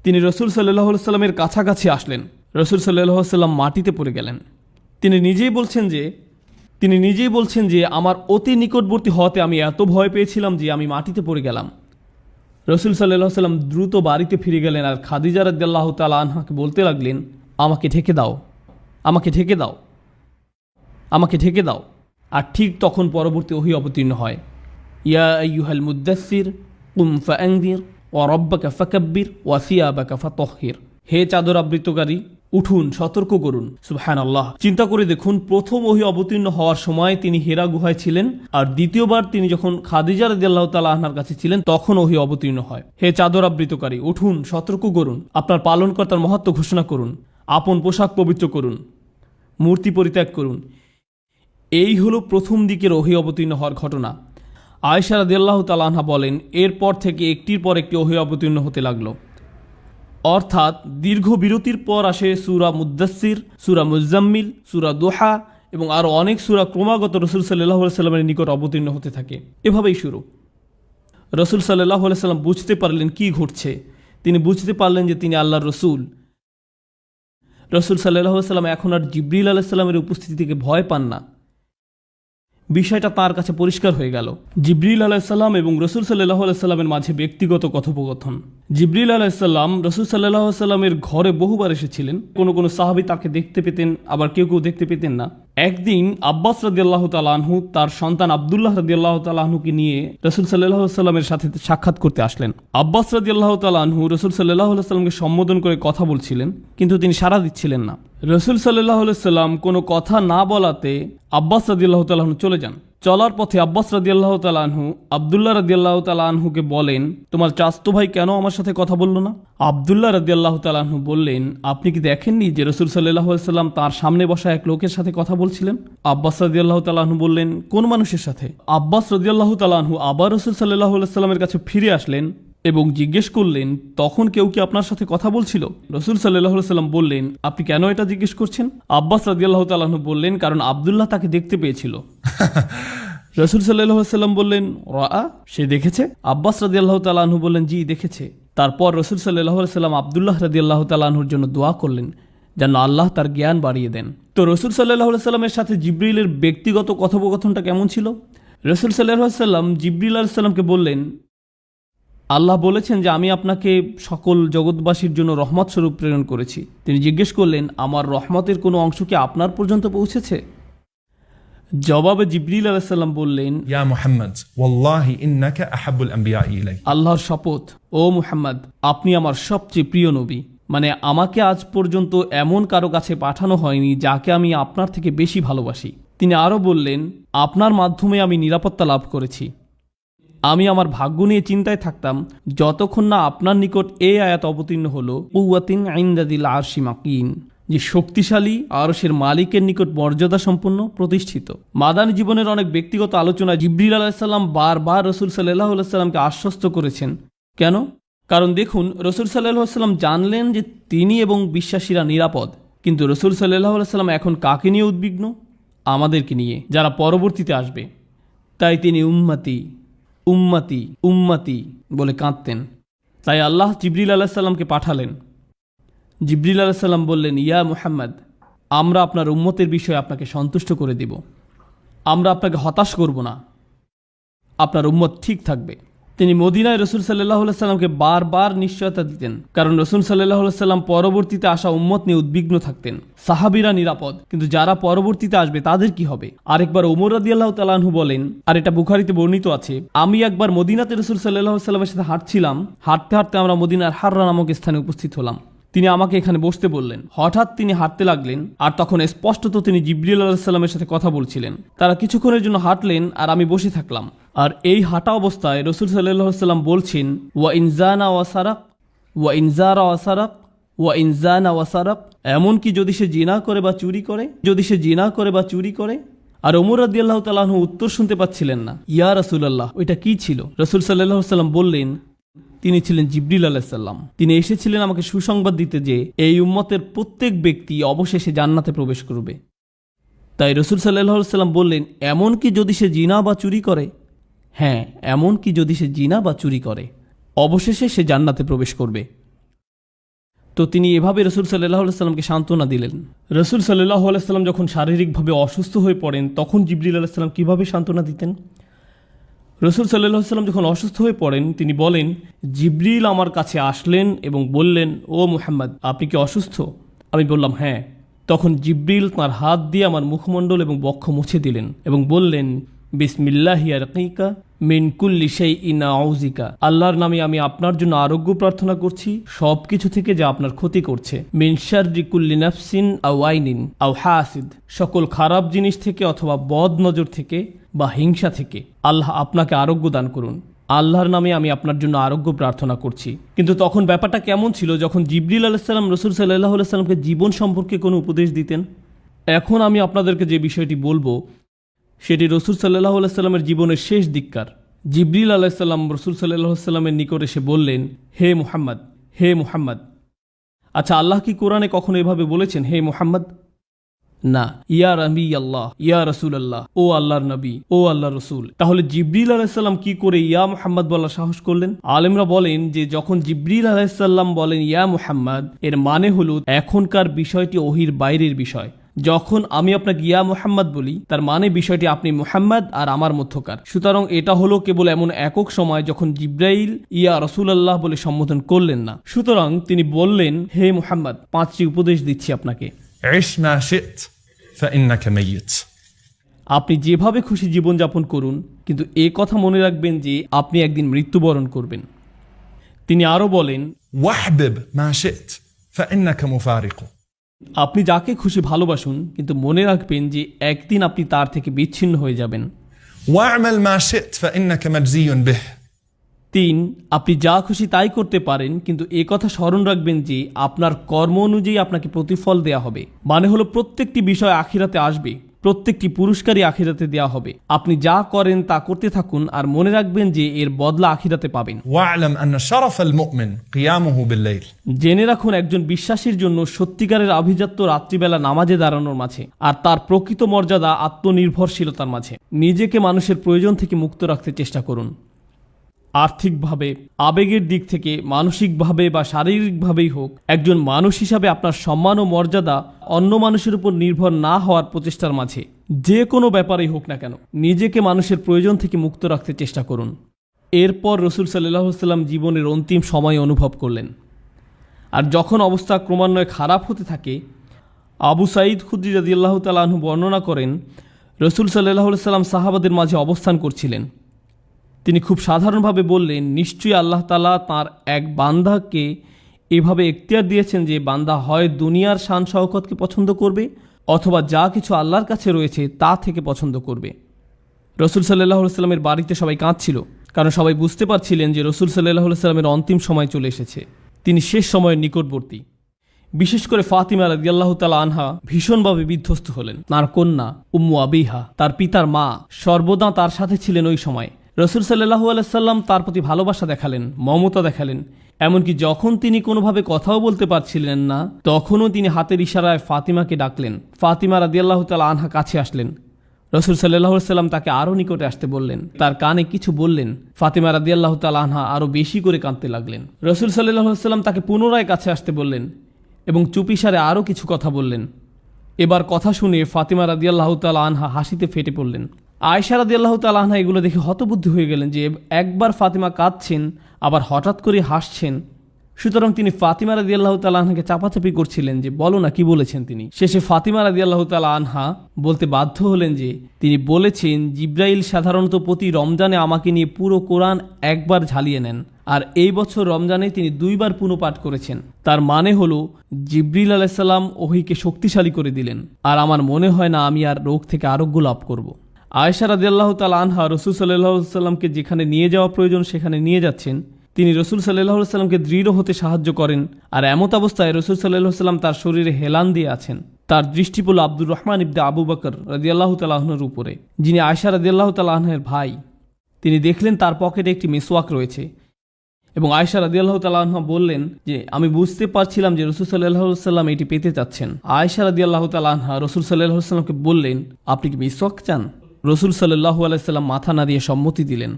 তিনি রসুল সাল্লাল্লাহু আলাইহি সাল্লামের কাছাকাছি আসলেন। রসুল সাল্লাল্লাহু আলাইহি সাল্লাম মাটিতে পড়ে গেলেন। তিনি নিজেই বলছেন যে আমার অতি নিকটবর্তী হওয়াতে আমি এত ভয় পেয়েছিলাম যে আমি মাটিতে পড়ে গেলাম। রসুল সাল্লাল্লাহু আলাইহি সাল্লাম দ্রুত বাড়িতে ফিরে গেলেন আর খাদিজা রাদিয়াল্লাহু তাআলা আনহাকে বলতে লাগলেন, আমাকে ঢেকে দাও, আমাকে ঢেকে দাও, আমাকে ঢেকে দাও। আর ঠিক তখন পরবর্তী ওহী অবতীর্ণ হয়, ইয়া আইয়ুহাল মুদ্দাসসির কুম ফাআনযির ওয়া রাব্বাকা ফাকাব্বির ওয়া সিয়াবাকা ফাতাহহির, হে চাদর আবৃতকারী, উঠুন, সতর্ক করুন। সুবহানাল্লাহ। চিন্তা করে দেখুন, প্রথম ওহী অবতীর্ণ হওয়ার সময় তিনি হেরা গুহায় ছিলেন, আর দ্বিতীয়বার তিনি যখন খাদিজা রাদিয়াল্লাহু তাআলা আনহার কাছে ছিলেন তখন ওহী অবতীর্ণ হয়। হে চাদর আবৃতকারী, উঠুন, সতর্ক করুন, আপনার পালনকর্তার মহত্ব ঘোষণা করুন, আপন পোশাক পবিত্র করুন, মূর্তি পরিত্যাগ করুন। এই হলো প্রথম দিকের ওহী অবতীর্ণ হওয়ার ঘটনা। আয়েশা রাদিয়াল্লাহু তাআলা আনহা বলেন, এরপর থেকে একটির পর একটি ওহী অবতীর্ণ হতে লাগলো। অর্থাৎ দীর্ঘ বিরতির পর আসে সূরা মুদ্দাসসির, সূরা মুজাম্মিল, সূরা দুহা এবং আরও অনেক সূরা ক্রমাগত রসুল সাল্লাল্লাহু আলাইহি সাল্লামের নিকট অবতীর্ণ হতে থাকে। এভাবেই শুরু। রসুল সাল্লাল্লাহু আলাইহি সাল্লাম বুঝতে পারলেন কি ঘটছে। তিনি বুঝতে পারলেন যে তিনি আল্লাহর রসুল। রসুল সাল্লাল্লাহু আলাইহি সাল্লাম এখন আর জিবরিল আলাইহিস সালামের উপস্থিতি থেকে ভয় পান না। বিষয়টা তার কাছে পরিষ্কার হয়ে গেল। জিবরিল আলাইহিস সালাম এবং রসুল সাল্লাল্লাহু আলাইহি সাল্লামের মাঝে ব্যক্তিগত কথোপকথন। জিবরিল আলাইহিস সালাম রসুল সাল্লাল্লাহু আলাইহি সাল্লামের ঘরে বহুবার এসেছিলেন। কোনো সাহাবী তাকে দেখতে পেতেন, আবার কেউ দেখতে পেতেন না। একদিন আব্বাস রাদিয়াল্লাহু তাআলা আনহু তার সন্তান আব্দুল্লাহ রাদিয়াল্লাহু তাআলা আনহুকে নিয়ে রসুল সাল্লাল্লাহু আলাইহি সাল্লামের সাথে সাক্ষাৎ করতে আসলেন। আব্বাস রাদিয়াল্লাহু তাআলা আনহু রসুল সাল্লাল্লাহু আলাইহি সাল্লামকে সম্বোধন করে কথা বলছিলেন, কিন্তু তিনি সাড়া দিচ্ছিলেন না। রসুল সাল্লাল্লাহু আলাইহি সাল্লাম কোনো কথা না বলাতে আব্বাস রাদিয়াল্লাহু তাআলা আনহু চলে যান। চলার পথে আব্বাস রাদিয়াল্লাহু তাআলা আনহু আব্দুল্লাহ রাদিয়াল্লাহু তাআলা আনহুকে বলেন, তোমার চাচতো ভাই কেন আমার সাথে কথা বলল না? আব্দুল্লাহ রাদিয়াল্লাহু তাআলা আনহু বললেন, আপনি কি দেখেননি যে রাসূল সাল্লাল্লাহু আলাইহি সাল্লাম তার সামনে বসা এক লোকের সাথে কথা বলছিলেন? আব্বাস রাদিয়াল্লাহু তাআলা আনহু বললেন, কোন মানুষের সাথে? আব্বাস রাদিয়াল্লাহু তাআলা আনহু আবার রাসূল সাল্লাল্লাহু আলাইহি সাল্লামের কাছে ফিরে আসলেন এবং জিজ্ঞেস করলেন, তখন কেউ কি আপনার সাথে কথা বলছিল? রাসূল সাল্লাল্লাহু আলাইহি সাল্লাম বললেন, আপনি কেন এটা জিজ্ঞেস করছেন? আব্বাস রাদিয়াল্লাহু তাআলা আনহু বললেন, কারণ আব্দুল্লাহ তাকে দেখতে পেয়েছিল। রাসূল সাল্লাল্লাহু আলাইহি সাল্লাম বললেন, রাআ, সে দেখেছে? আব্বাস রাদিয়াল্লাহু তাআলা আনহু বললেন, জি দেখেছে। তারপর রাসূল সাল্লাল্লাহু আলাইহি সাল্লাম আব্দুল্লাহ রাদিয়াল্লাহু তাআলা আনহুর জন্য দোয়া করলেন যেন আল্লাহ তার জ্ঞান বাড়িয়ে দেন। তো রাসূল সাল্লাল্লাহু আলাইহি সাল্লামের সাথে জিবরিলের ব্যক্তিগত কথোপকথনটা কেমন ছিল? রাসূল সাল্লাল্লাহু আলাইহি সাল্লাম জিবরিল আলাইহিস সালামকে বললেন, আল্লাহ বলেছেন যে আমি আপনাকে সকল জগৎবাসীর জন্য রহমত স্বরূপ প্রেরণ করেছি। তিনি জিজ্ঞেস করলেন, আমার রহমতের কোনো অংশ কি আপনার পর্যন্ত পৌঁছেছে? জবাবে জিবরিল আলাইহিস সালাম বললেন, يا محمد والله إنك أحب الأنبياء إلي আল্লাহর শপথ, ও মুহাম্মদ, আপনি আমার সবচেয়ে প্রিয় নবী। মানে আমাকে আজ পর্যন্ত এমন কারো কাছে পাঠানো হয়নি যাকে আমি আপনার থেকে বেশি ভালোবাসি। তিনি আরও বললেন, আপনার মাধ্যমে আমি নিরাপত্তা লাভ করেছি। আমি আমার ভাগ্য নিয়ে চিন্তায় থাকতাম যতক্ষণ না আপনার নিকট এই আয়াত অবতীর্ণ হলো, কুওয়াতিন ইনদাদিল আরশি মাকিন, যে শক্তিশালী আরশের মালিকের নিকট মর্যাদা সম্পন্ন প্রতিষ্ঠিত। মাদানী জীবনের অনেক ব্যক্তিগত আলোচনা জিবরিল আলাইহিস সালাম বারবার রাসূল সাল্লাল্লাহু আলাইহি সাল্লামকে আশ্বস্ত করেছেন। কেন? কারণ দেখুন, রাসূল সাল্লাল্লাহু আলাইহি সাল্লাম জানলেন যে তিনি এবং বিশ্বাসীরা নিরাপদ। কিন্তু রাসূল সাল্লাল্লাহু আলাইহি সাল্লাম এখন কাকে নিয়ে উদ্বিগ্ন? আমাদেরকে নিয়ে, যারা পরবর্তীতে আসবে। তাই তিনি উম্মতি উম্মতি উম্মতি বলে কাঁদতেন। তাই আল্লাহ জিবরিল আলাইহিস সালামকে পাঠালেন। জিবরিল আলাইহিস সালাম বললেন, ইয়া মুহাম্মদ, আমরা আপনার উম্মতের বিষয়ে আপনাকে সন্তুষ্ট করে দিব। আমরা আপনাকে হতাশ করব না। আপনার উম্মত ঠিক থাকবে। তিনি মদিনায় রাসূল সাল্লাল্লাহু আলাইহি সাল্লামকে বারবার নিশ্চয়তা দিতেন, কারণ রাসূল সাল্লাল্লাহু আলাইহি সাল্লাম পরবর্তীতে আসা উম্মত নিয়ে উদ্বিগ্ন থাকতেন। সাহাবীরা নিরাপদ, কিন্তু যারা পরবর্তীতে আসবে তাদের কি হবে? আরেকবার ওমর রাদিয়াল্লাহু তাআলা আনহু বলেন, আর এটা বুখারীতে বর্ণিত আছে, আমি একবার মদিনাতে রাসূল সাল্লাল্লাহু আলাইহি সাল্লামের সাথে হাঁটছিলাম। হাঁটতে হাঁটতে আমরা মদিনার হাররা নামক স্থানে উপস্থিত হলাম। তিনি আমাকে এখানে বসতে বললেন। হঠাৎ তিনি হাঁটতে লাগলেন, আর তখন স্পষ্টত তিনি জিবরিল আলাইহিস সালামের সাথে কথা বলছিলেন। তারা কিছুক্ষণের জন্য হাঁটলেন, আর আমি বসে থাকলাম। আর এই হাঁটা অবস্থায় রাসূল সাল্লাল্লাহু আলাইহি সাল্লাম বলছেন, ওয়া ইনজানা ওয়া সারাক ওয়া ইনজারা ওয়া সারাক ওয়া ইনজানা ওয়া সারাক, এমনকি যদি সে জিনা করে বা চুরি করে, যদি সে জিনা করে বা চুরি করে। আর ওমর রাদিয়াল্লাহু তাআলা আনহু উত্তর শুনতে পাচ্ছিলেন না। ইয়া রাসূলুল্লাহ, ওইটা কি ছিল? রাসূল সাল্লাল্লাহু আলাইহি সাল্লাম বললেন, তিনি ছিলেন জিবরিল আলাইহিস সালাম। তিনি এসেছিলেন আমাকে সুসংবাদ দিতে যে এই উম্মতের প্রত্যেক ব্যক্তি অবশেষে জান্নাতে প্রবেশ করবে। তাই রাসূল সাল্লাল্লাহু আলাইহি সাল্লাম বললেন, এমনকি যদি সে জিনা বা চুরি করে, হ্যাঁ, এমনকি যদি সে জিনা বা চুরি করে, অবশেষে সে জান্নাতে প্রবেশ করবে। তো তিনি এভাবে রাসূল সাল্লাল্লাহু আলাইহি সাল্লামকে সান্ত্বনা দিলেন। রাসূল সাল্লাল্লাহু আলাইহি সাল্লাম যখন শারীরিকভাবে অসুস্থ হয়ে পড়েন, তখন জিবরিল আলাইহিস সালাম কিভাবে সান্ত্বনা দিতেন? রাসূল সাল্লাল্লাহু আলাইহি সাল্লাম যখন অসুস্থ হয়ে পড়েন, তিনি বলেন, জিবরিল আমার কাছে আসলেন এবং বললেন, ও মুহাম্মদ, আপনি কি অসুস্থ? আমি বললাম, হ্যাঁ। তখন জিবরিল তাঁর হাত দিয়ে আমার মুখমণ্ডল এবং বক্ষ মুছে দিলেন এবং বললেন, বিসমিল্লাহি আরকিকা মিন কুল্লি শাইইন আউযিকা, আল্লাহর নামে আমি আপনার জন্য আরোগ্য প্রার্থনা করছি সব কিছু থেকে যা আপনার ক্ষতি করছে। মিন শাররি কুল্লি নাফসিন আও আইনিন আও হাসিদ, সকল খারাপ জিনিস থেকে অথবা বদ নজর থেকে বা হিংসা থেকে আল্লাহ আপনাকে আরোগ্য দান করুন। আল্লাহর নামে আমি আপনার জন্য আরোগ্য প্রার্থনা করছি। কিন্তু তখন ব্যাপারটা কেমন ছিল যখন জিবরিল আলাইহিস সালাম রাসূল সাল্লাল্লাহু আলাইহি সাল্লামকে জীবন সম্পর্কে কোনো উপদেশ দিতেন? এখন আমি আপনাদেরকে যে বিষয়টি বলবো সেটি রাসূল সাল্লাল্লাহু আলাইহি সাল্লামের জীবনের শেষ দিককার। জিবরিল আলাইহিস সালাম রাসূল সাল্লাল্লাহু আলাইহি সাল্লামের নিকট এসে বললেন, হে মুহাম্মদ, হে মুহাম্মদ। আচ্ছা, আল্লাহ কি কোরআনে কখনো এভাবে বলেছেন, হে মুহাম্মদ? না। ইয়া নবী আল্লাহ, ইয়া রাসূল আল্লাহ, ও আল্লাহর নবী, ও আল্লাহর রাসূল। তাহলে জিবরিল আলাইহিস সালাম কি করে ইয়া মুহাম্মদ বলার সাহস করলেন? আলেমরা বলেন যে যখন জিবরিল আলাইহিস সালাম বলেন ইয়া মুহাম্মদ, এর মানে হলো এখনকার বিষয়টি ওহির বাইরের বিষয়। যখন আমি আপনাকে ইয়া মুহাম্মদ বলি, তার মানে বিষয়টি আপনি মুহাম্মদ আর আমার মধ্যকার। সুতরাং এটা হলো কেবল এমন একক সময় যখন জিবরাইল ইয়া রাসূলুল্লাহ বলে সম্বোধন করলেন না। সুতরাং তিনি বললেন, হে মুহাম্মদ, 5টি উপদেশ দিচ্ছি আপনাকে। عش ما شئت فإنك ميت আপনি যেভাবে খুশি জীবনযাপন করুন, কিন্তু এ কথা মনে রাখবেন যে আপনি একদিন মৃত্যুবরণ করবেন। তিনি আরও বলেন, واحبب ما شئت فإنك مفارق আপনি যাকে খুশি ভালোবাসুন, কিন্তু মনে রাখবেন যে একদিন আপনি তার থেকে বিচ্ছিন্ন হয়ে যাবেন। واعمل ما شئت فإنك مجزي به. 3. আপনি যা খুশি তাই করতে পারেন, কিন্তু এ কথা স্মরণ রাখবেন যে আপনার কর্ম অনুযায়ী আপনাকে প্রতিফল দেয়া হবে। মানে হলো প্রত্যেকটি বিষয় আখিরাতে আসবে, প্রত্যেকটি পুরস্কারই আখিরাতে দেয়া হবে। আপনি যা করেন তা করতে থাকুন আর মনে রাখবেন যে এর বদলা আখিরাতে পাবেন। واعلم أن شرف المؤمن قيامه بالليل. জেনে রাখুন একজন বিশ্বাসীর জন্য সত্যিকারের আভিজাত্য রাত্রিবেলা নামাজে দাঁড়ানোর মাঝে, আর তার প্রকৃত মর্যাদা আত্মনির্ভরশীলতার মাঝে। নিজেকে মানুষের প্রয়োজন থেকে মুক্ত রাখতে চেষ্টা করুন। আর্থিকভাবে, আবেগের দিক থেকে, মানসিকভাবে বা শারীরিকভাবেই হোক, একজন মানুষ হিসাবে আপনার সম্মান ও মর্যাদা অন্য মানুষের উপর নির্ভর না হওয়ার প্রচেষ্টার মাঝে। যে কোনো ব্যাপারেই হোক না কেন, নিজেকে মানুষের প্রয়োজন থেকে মুক্ত রাখতে চেষ্টা করুন। এরপর রসুল সাল্লাল্লাহু আলাইহি ওয়াসাল্লাম জীবনের অন্তিম সময় অনুভব করলেন। আর যখন অবস্থা ক্রমান্বয়ে খারাপ হতে থাকে, আবু সাঈদ খুদরি রাদিয়াল্লাহু তাআলা আনহু বর্ণনা করেন, রসুল সাল্লাল্লাহু আলাইহি ওয়াসাল্লাম সাহাবাদের মাঝে অবস্থান করছিলেন। তিনি খুব সাধারণভাবে বললেন, নিশ্চয়ই আল্লাহ তাআলা তাঁর এক বান্দাকে এভাবে এখতিয়ার দিয়েছেন যে বান্দা হয় দুনিয়ার শান শওকতকে পছন্দ করবে, অথবা যা কিছু আল্লাহর কাছে রয়েছে তা থেকে পছন্দ করবে। রসুল সাল্লাল্লাহু আলাইহি ওয়াসাল্লামের বাড়িতে সবাই কাঁদছিল, কারণ সবাই বুঝতে পারছিলেন যে রসুল সাল্লাল্লাহু আলাইহি ওয়াসাল্লামের অন্তিম সময় চলে এসেছে। তিনি শেষ সময়ের নিকটবর্তী। বিশেষ করে ফাতিমা রাদিয়াল্লাহু তাআলা আনহা ভীষণভাবে বিধ্বস্ত হলেন। তাঁর কন্যা উম্মু আবিহা, তার পিতার মা, সর্বদা তার সাথে ছিলেন ওই সময়। রসুল সাল্লাল্লাহু আলাইহি সাল্লাম তার প্রতি ভালোবাসা দেখালেন, মমতা দেখালেন। এমনকি যখন তিনি কোনোভাবে কথাও বলতে পারছিলেন না, তখনও তিনি হাতের ইশারায় ফাতিমাকে ডাকলেন। ফাতিমা রাদিয়াল্লাহু তাআলা আনহা কাছে আসলেন। রসুল সাল্লাল্লাহু আলাইহি সাল্লাম তাকে আরও নিকটে আসতে বললেন, তার কানে কিছু বললেন। ফাতিমা রাদিয়াল্লাহু তাআলা আনহা আরও বেশি করে কাঁদতে লাগলেন। রসুল সাল্লাল্লাহু আলাইহি সাল্লাম তাকে পুনরায় কাছে আসতে বললেন এবং চুপিসারে আরও কিছু কথা বললেন। এবার কথা শুনে ফাতিমা রাদিয়াল্লাহু তাআলা আনহা হাসিতে ফেটে পড়লেন। আয়েশা রাদিয়াল্লাহু তাআলা আনহা এগুলো দেখে হতবুদ্ধি হয়ে গেলেন যে একবার ফাতিমা কাঁদছেন, আবার হঠাৎ করে হাসছেন। সুতরাং তিনি ফাতিমা রাদিয়াল্লাহু তাআলা আনহাকে চাপাচাপি করছিলেন যে বলো না, কি বলেছেন তিনি। শেষে ফাতিমা রাদিয়াল্লাহু তাআলা আনহা বলতে বাধ্য হলেন যে তিনি বলেছেন, জিব্রাইল সাধারণত প্রতি রমজানে আমাকে নিয়ে পুরো কোরআন একবার ঝালিয়ে নেন, আর এই বছর রমজানে তিনি 2 বার পুনঃপাঠ করেছেন। তার মানে হলো জিবরিল আলাইহিস সালাম ওহীকে শক্তিশালী করে দিলেন, আর আমার মনে হয় না আমি আর রোগ থেকে আরোগ্য লাভ করব। আয়েশা রাদিয়াল্লাহু তাআলা আনহা রাসূল সাল্লাল্লাহু আলাইহি সাল্লামকে যেখানে নিয়ে যাওয়া প্রয়োজন সেখানে নিয়ে যাচ্ছেন। তিনি রাসূল সাল্লাল্লাহু আলাইহি সাল্লামকে দৃঢ় হতে সাহায্য করেন, আর এমত অবস্থায় রাসূল সাল্লাল্লাহু আলাইহি সাল্লাম তার শরীরে হেলান দিয়ে আছেন। তার দৃষ্টি পড়ল আব্দুর রহমান ইবনে আবু বকর রাদিয়াল্লাহু তাআলা আনহুর উপরে, যিনি আয়েশা রাদিয়াল্লাহু তাআলা আনহার ভাই। তিনি দেখলেন তার পকেটে একটি মিসওয়াক রয়েছে, এবং আয়েশা রাদিয়াল্লাহু তাআলা আনহা বললেন যে আমি বুঝতে পারছিলাম যে রাসূল সাল্লাল্লাহু আলাইহি সাল্লাম এটি পেতে চাচ্ছেন। আয়েশা রাদিয়াল্লাহু তাআলা আনহা রাসূল সাল্লাল্লাহু আলাইহি সাল্লামকে বললেন, আপনি কি মিসওয়াক চান? রাসূল সাল্লাল্লাহু আলাইহি সাল্লাম মাথা না দিয়ে সম্মতি দিলেন।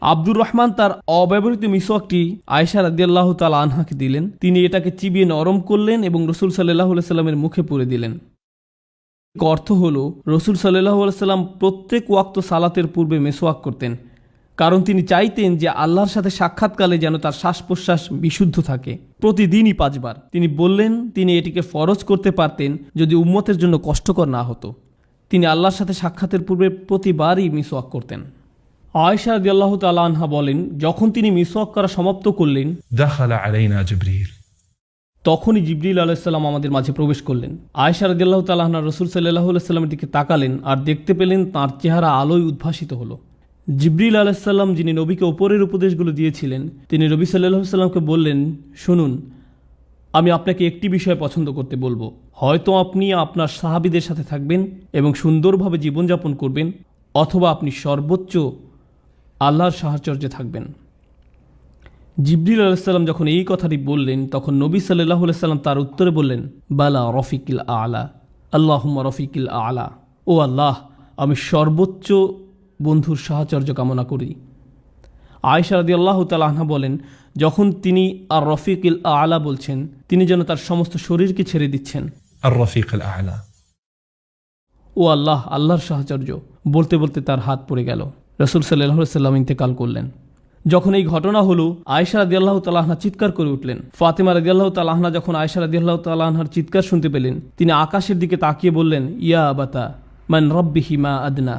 আব্দুর রহমান তার অব্যবহৃত মিসওয়াকটি আয়েশা রাদিয়াল্লাহু তাআলা আনহাকে দিলেন। তিনি এটাকে চিবিয়ে নরম করলেন এবং রাসূল সাল্লাল্লাহু আলাইহি সাল্লামের মুখে পুরে দিলেন। অর্থ হলো রাসূল সাল্লাল্লাহু আলাইহি সাল্লাম প্রত্যেক ওয়াক্ত সালাতের পূর্বে মিসওয়াক করতেন, কারণ তিনি চাইতেন যে আল্লাহর সাথে সাক্ষাৎকালে যেন তার শ্বাস প্রশ্বাস বিশুদ্ধ থাকে, প্রতিদিনই 5 বার। তিনি বললেন তিনি এটিকে ফরজ করতে পারতেন যদি উম্মতের জন্য কষ্টকর না হতো। তিনি আল্লাহর সাথে সাক্ষাতের পূর্বে প্রতিবারই মিসওয়াক করতেন। আয়েশা রাদিয়াল্লাহু তাআলা আনহা বলেন, যখন তিনি মিসওয়াক করা সমাপ্ত করলেন, دخل علينا جبريل. তখনই জিবরিল আলাইহিস সালাম আমাদের মাঝে প্রবেশ করলেন। আয়েশা রাদিয়াল্লাহু তাআলা আনহা রাসূল সাল্লাল্লাহু আলাইহি সাল্লামের দিকে তাকালেন আর দেখতে পেলেন তাঁর চেহারা আলোয় উদ্ভাসিত হলো। জিবরিল আলাইহিস সালাম, যিনি নবীকে উপরের উপদেশগুলো দিয়েছিলেন, তিনি নবী সাল্লাল্লাহু আলাইহি সাল্লামকে বললেন, শুনুন, আমি আপনাকে একটি বিষয় পছন্দ করতে বলবো। হয়তো আপনি আপনার সাহাবীদের সাথে থাকবেন এবং সুন্দরভাবে জীবনযাপন করবেন, অথবা আপনি সর্বোচ্চ আল্লাহর সাহচর্যে থাকবেন। জিবরিল আলাইহিস সালাম যখন এই কথাটি বললেন, তখন নবী সাল্লাল্লাহু আলাইহি সাল্লাম তার উত্তরে বললেন, বালা রফিকিল আলা, আল্লাহুম্মা রফিকিল আলা। ও আল্লাহ, আমি সর্বোচ্চ বন্ধুর সাহচর্য কামনা করি। আয়েশা রাদিয়াল্লাহু তাআলা আনহা বলেন, যখন তিনি আর রফিকিল আলা বলছেন, তিনি যেন তার সমস্ত শরীরকে ছেড়ে দিচ্ছেন। الرفيق الأعلى. ও আল্লাহ, আল্লাহর সাহচর্য বলতে বলতে তার হাত পড়ে গেল। রাসূল সাল্লাল্লাহু আলাইহি সাল্লাম ইন্তেকাল করলেন। যখন এই ঘটনা হলো, আয়েশা রাদিয়াল্লাহু তাআলা আনহা চিৎকার করে উঠলেন। ফাতিমা রাদিয়াল্লাহু তাআলা আনহা যখন আয়েশা রাদিয়াল্লাহু তাআলা আনহার চিৎকার শুনতে পেলেন, তিনি আকাশের দিকে তাকিয়ে বললেন, ইয়া আবাতা মান রাব্বিহি মা আদনা।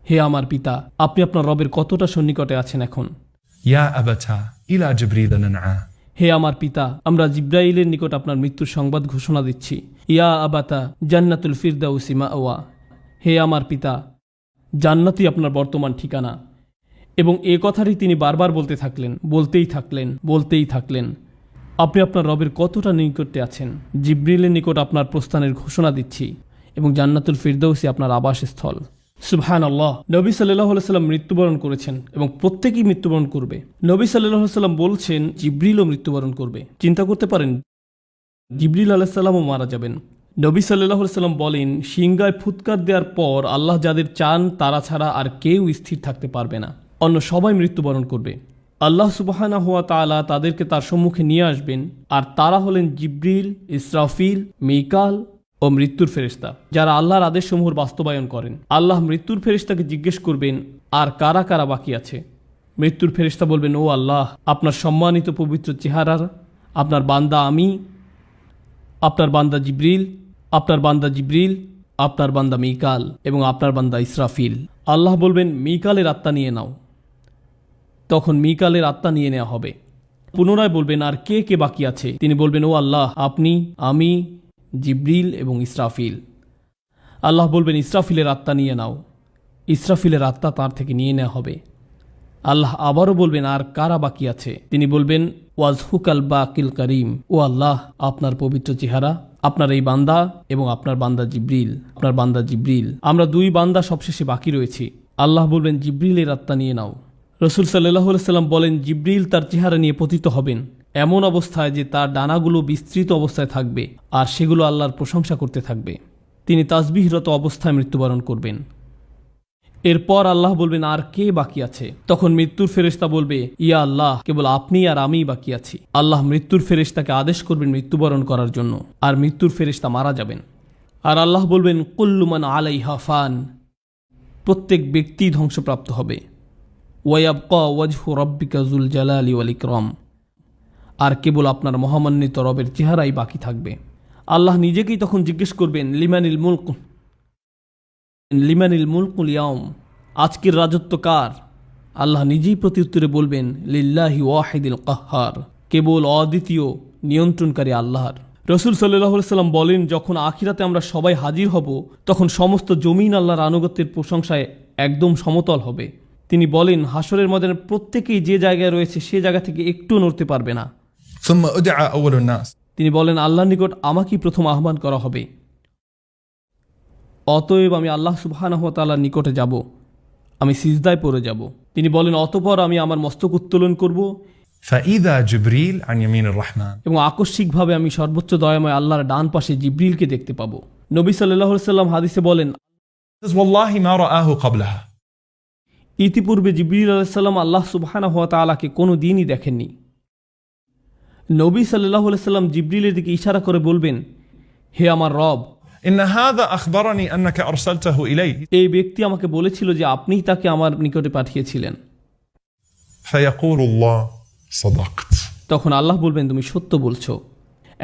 হে আমার পিতা, আপনি আপনার রবের কতটা সন্নিকটে আছেন এখন। يا أبتا إلى جبريل ننعى. হে আমার পিতা, আমরা জিব্রাইলের নিকট আপনার মৃত্যুর সংবাদ ঘোষণা দিচ্ছি। ইয়া আবাতা জান্নাতুল ফিরদাউসি মাওয়া। হে আমার পিতা, জান্নাতই আপনার বর্তমান ঠিকানা। এবং এ কথাটি তিনি বারবার বলতে থাকলেন, বলতেই থাকলেন। আপনি আপনার রবের কতটা নিকটে আছেন। জিবরিলের নিকট আপনার প্রস্থানের ঘোষণা দিচ্ছি এবং জান্নাতুল ফিরদৌসি আপনার আবাসস্থল। সুবহানাল্লাহ। নবী সাল্লাল্লাহু আলাইহি সাল্লাম মৃত্যুবরণ করেছেন এবং প্রত্যেকেই মৃত্যুবরণ করবে। নবী সাল্লাল্লাহু আলাইহি সাল্লাম বলছেন জিবরিলও মৃত্যুবরণ করবে। চিন্তা করতে পারেন, জিবরিল আলাইহিস সালামও মারা যাবেন। নবী সাল্লাল্লাহু আলাইহি সাল্লাম বলেন, সিংগায় ফুৎকার দেওয়ার পর আল্লাহ যাদের চান তারা ছাড়া আর কেউ স্থির থাকতে পারবে না, অন্য সবাই মৃত্যুবরণ করবে। আল্লাহ সুবহানাহু ওয়া তাআলা তাদেরকে তার সম্মুখে নিয়ে আসবেন, আর তারা হলেন জিবরিল, ইসরাফিল, মিকাল ও মৃত্যুর ফেরেশতা, যারা আল্লাহর আদেশসমূহ বাস্তবায়ন করেন। আল্লাহ মৃত্যুর ফেরেশতাকে জিজ্ঞেস করবেন, আর কারা কারা বাকি আছে? মৃত্যুর ফেরেশতা বলবেন, ও আল্লাহ, আপনার সম্মানিত পবিত্র চেহারার আপনার বান্দা আমি, আপনার বান্দা জিবরিল, আপনার বান্দা জিবরিল, আপনার বান্দা মিকাল এবং আপনার বান্দা ইসরাফিল। আল্লাহ বলবেন, মিকালের আত্মা নিয়ে নাও। তখন মিকালের আত্মা নিয়ে নেওয়া হবে। পুনরায় বলবেন, আর কে কে বাকি আছে? তিনি বলবেন, ও আল্লাহ, আপনি, আমি, জিবরিল এবং ইসরাফিল। আল্লাহ বলবেন, ইসরাফিলের আত্মা নিয়ে নাও। ইসরাফিলের আত্মা তার থেকে নিয়ে নেওয়া হবে। আল্লাহ আবারও বলবেন, আর কারা বাকি আছে? তিনি বলবেন, ওয়াজহুকাল বাকিল করিম, ও আল্লাহ, আপনার পবিত্র চেহারা, আপনার এই বান্দা এবং আপনার বান্দা জিবরিল, আমরা দুই বান্দা সবশেষে বাকি রয়েছি। আল্লাহ বলবেন, জিবরিলের আত্মা নিয়ে নাও। রসুল সাল্লাল্লাহু আলাইহি সাল্লাম বলেন, জিবরিল তার চেহারা নিয়ে পতিত হবেন এমন অবস্থায় যে তার ডানাগুলো বিস্তৃত অবস্থায় থাকবে আর সেগুলো আল্লাহর প্রশংসা করতে থাকবে। তিনি তাসবিহরত অবস্থায় মৃত্যুবরণ করবেন। এরপর আল্লাহ বলবেন, আর কে বাকি আছে? তখন মৃত্যুর ফেরেশতা বলবে, ইয়া আল্লাহ, কেবল আপনি আর আমিই বাকি আছি। আল্লাহ মৃত্যুর ফেরেশতাকে আদেশ করবেন মৃত্যুবরণ করার জন্য, আর মৃত্যুর ফেরেশতা মারা যাবেন। আর আল্লাহ বলবেন, কুল্লু মান আলাইহা ফান, প্রত্যেক ব্যক্তি ধ্বংসপ্রাপ্ত হবে। ওয়ায়াবকা ওয়াজহু রাব্বিকা যুল জালালি ওয়াল ইকরাম, আর কেবল আপনার মহামান্বিত রবের চেহারাই বাকি থাকবে। আল্লাহ নিজেকেই তখন জিজ্ঞেস করবেন, লিমানিল মুলকুল ইয়াউম, আজকের রাজত্ব কার? আল্লাহ নিজেই প্রত্যুত্তরে বলবেন, লিল্লাহি ওয়াহিদিল কাহ্হার, কেবল অদ্বিতীয় নিয়ন্ত্রণকারী আল্লাহর। রসুল সাল্লাল্লাহু আলাইহি সাল্লাম বলেন, যখন আখিরাতে আমরা সবাই হাজির হব, তখন সমস্ত জমিন আল্লাহর আনুগত্যের প্রশংসায় একদম সমতল হবে। তিনি বলেন, হাসরের ময়দানে প্রত্যেকেই যে জায়গায় রয়েছে সে জায়গা থেকে একটু নড়তে পারবে না। ثم أدعى أول الناس তিনি বলেন, আল্লাহর নিকট আমাকেই প্রথম আহ্বান করা হবে। অতএব আমি আল্লাহ সুবহানাহু ওয়া তাআলার নিকটে যাব, আমি সিজদায় পড়ে যাব। তিনি বলেন, অতঃপর আমি আমার মস্তক উত্তোলন করব فإذا جبريل عن يمين الرحمن এবং আকস্মিকভাবে আমি সর্বোচ্চ দয়াময় আল্লাহর ডান পাশে জিবরিলকে দেখতে পাবো। নবী সাল্লাল্লাহু আলাইহি সাল্লাম হাদিসে বলেন, والله ما رآه قبلها ইতিপূর্বে জিবরিল আলাইহিস সালাম আল্লাহ সুবহানাহু ওয়া তাআলাকে কোনো দিনই দেখেননি। নবী সাল্লাল্লাহু আলাইহি সাল্লাম জিবরিলের দিকে ইশারা করে বলবেন, হে আমার রব, إن هذا أخبرني أنك أرسلته إلي এই ব্যক্তি আমাকে বলেছিল যে আপনিই তাকে আমার নিকটে পাঠিয়েছিলেন। فيقول الله صدقت তখন আল্লাহ বলবেন, তুমি সত্য বলছো।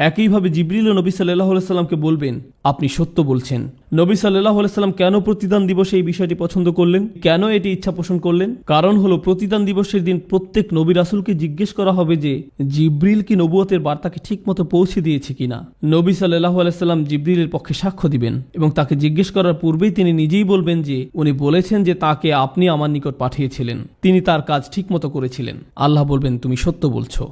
একইভাবে জিবরিল ও নবী সাল্লাল্লাহু আলাইহি সাল্লামকে বলবেন, আপনি সত্য বলছেন। নবী সাল্লাল্লাহু আলাইহি সাল্লাম কেন প্রতিদান দিবসে এই বিষয়টি পছন্দ করলেন, কেন এটি ইচ্ছা পোষণ করলেন? কারণ হলো, প্রতিদান দিবসের দিন প্রত্যেক নবী রাসূলকে জিজ্ঞেস করা হবে যে জিবরিল কি নবুয়তের বার্তাকে ঠিকমতো পৌঁছে দিয়েছে কিনা। নবী সাল্লাল্লাহু আলাইহি সাল্লাম জিবরিলের পক্ষে সাক্ষ্য দিবেন এবং তাকে জিজ্ঞেস করার পূর্বেই তিনি নিজেই বলবেন যে উনি বলেছেন যে তাকে আপনি আমার নিকট পাঠিয়েছিলেন, তিনি তার কাজ ঠিকমতো করেছিলেন। আল্লাহ বলবেন, তুমি সত্য বলছো।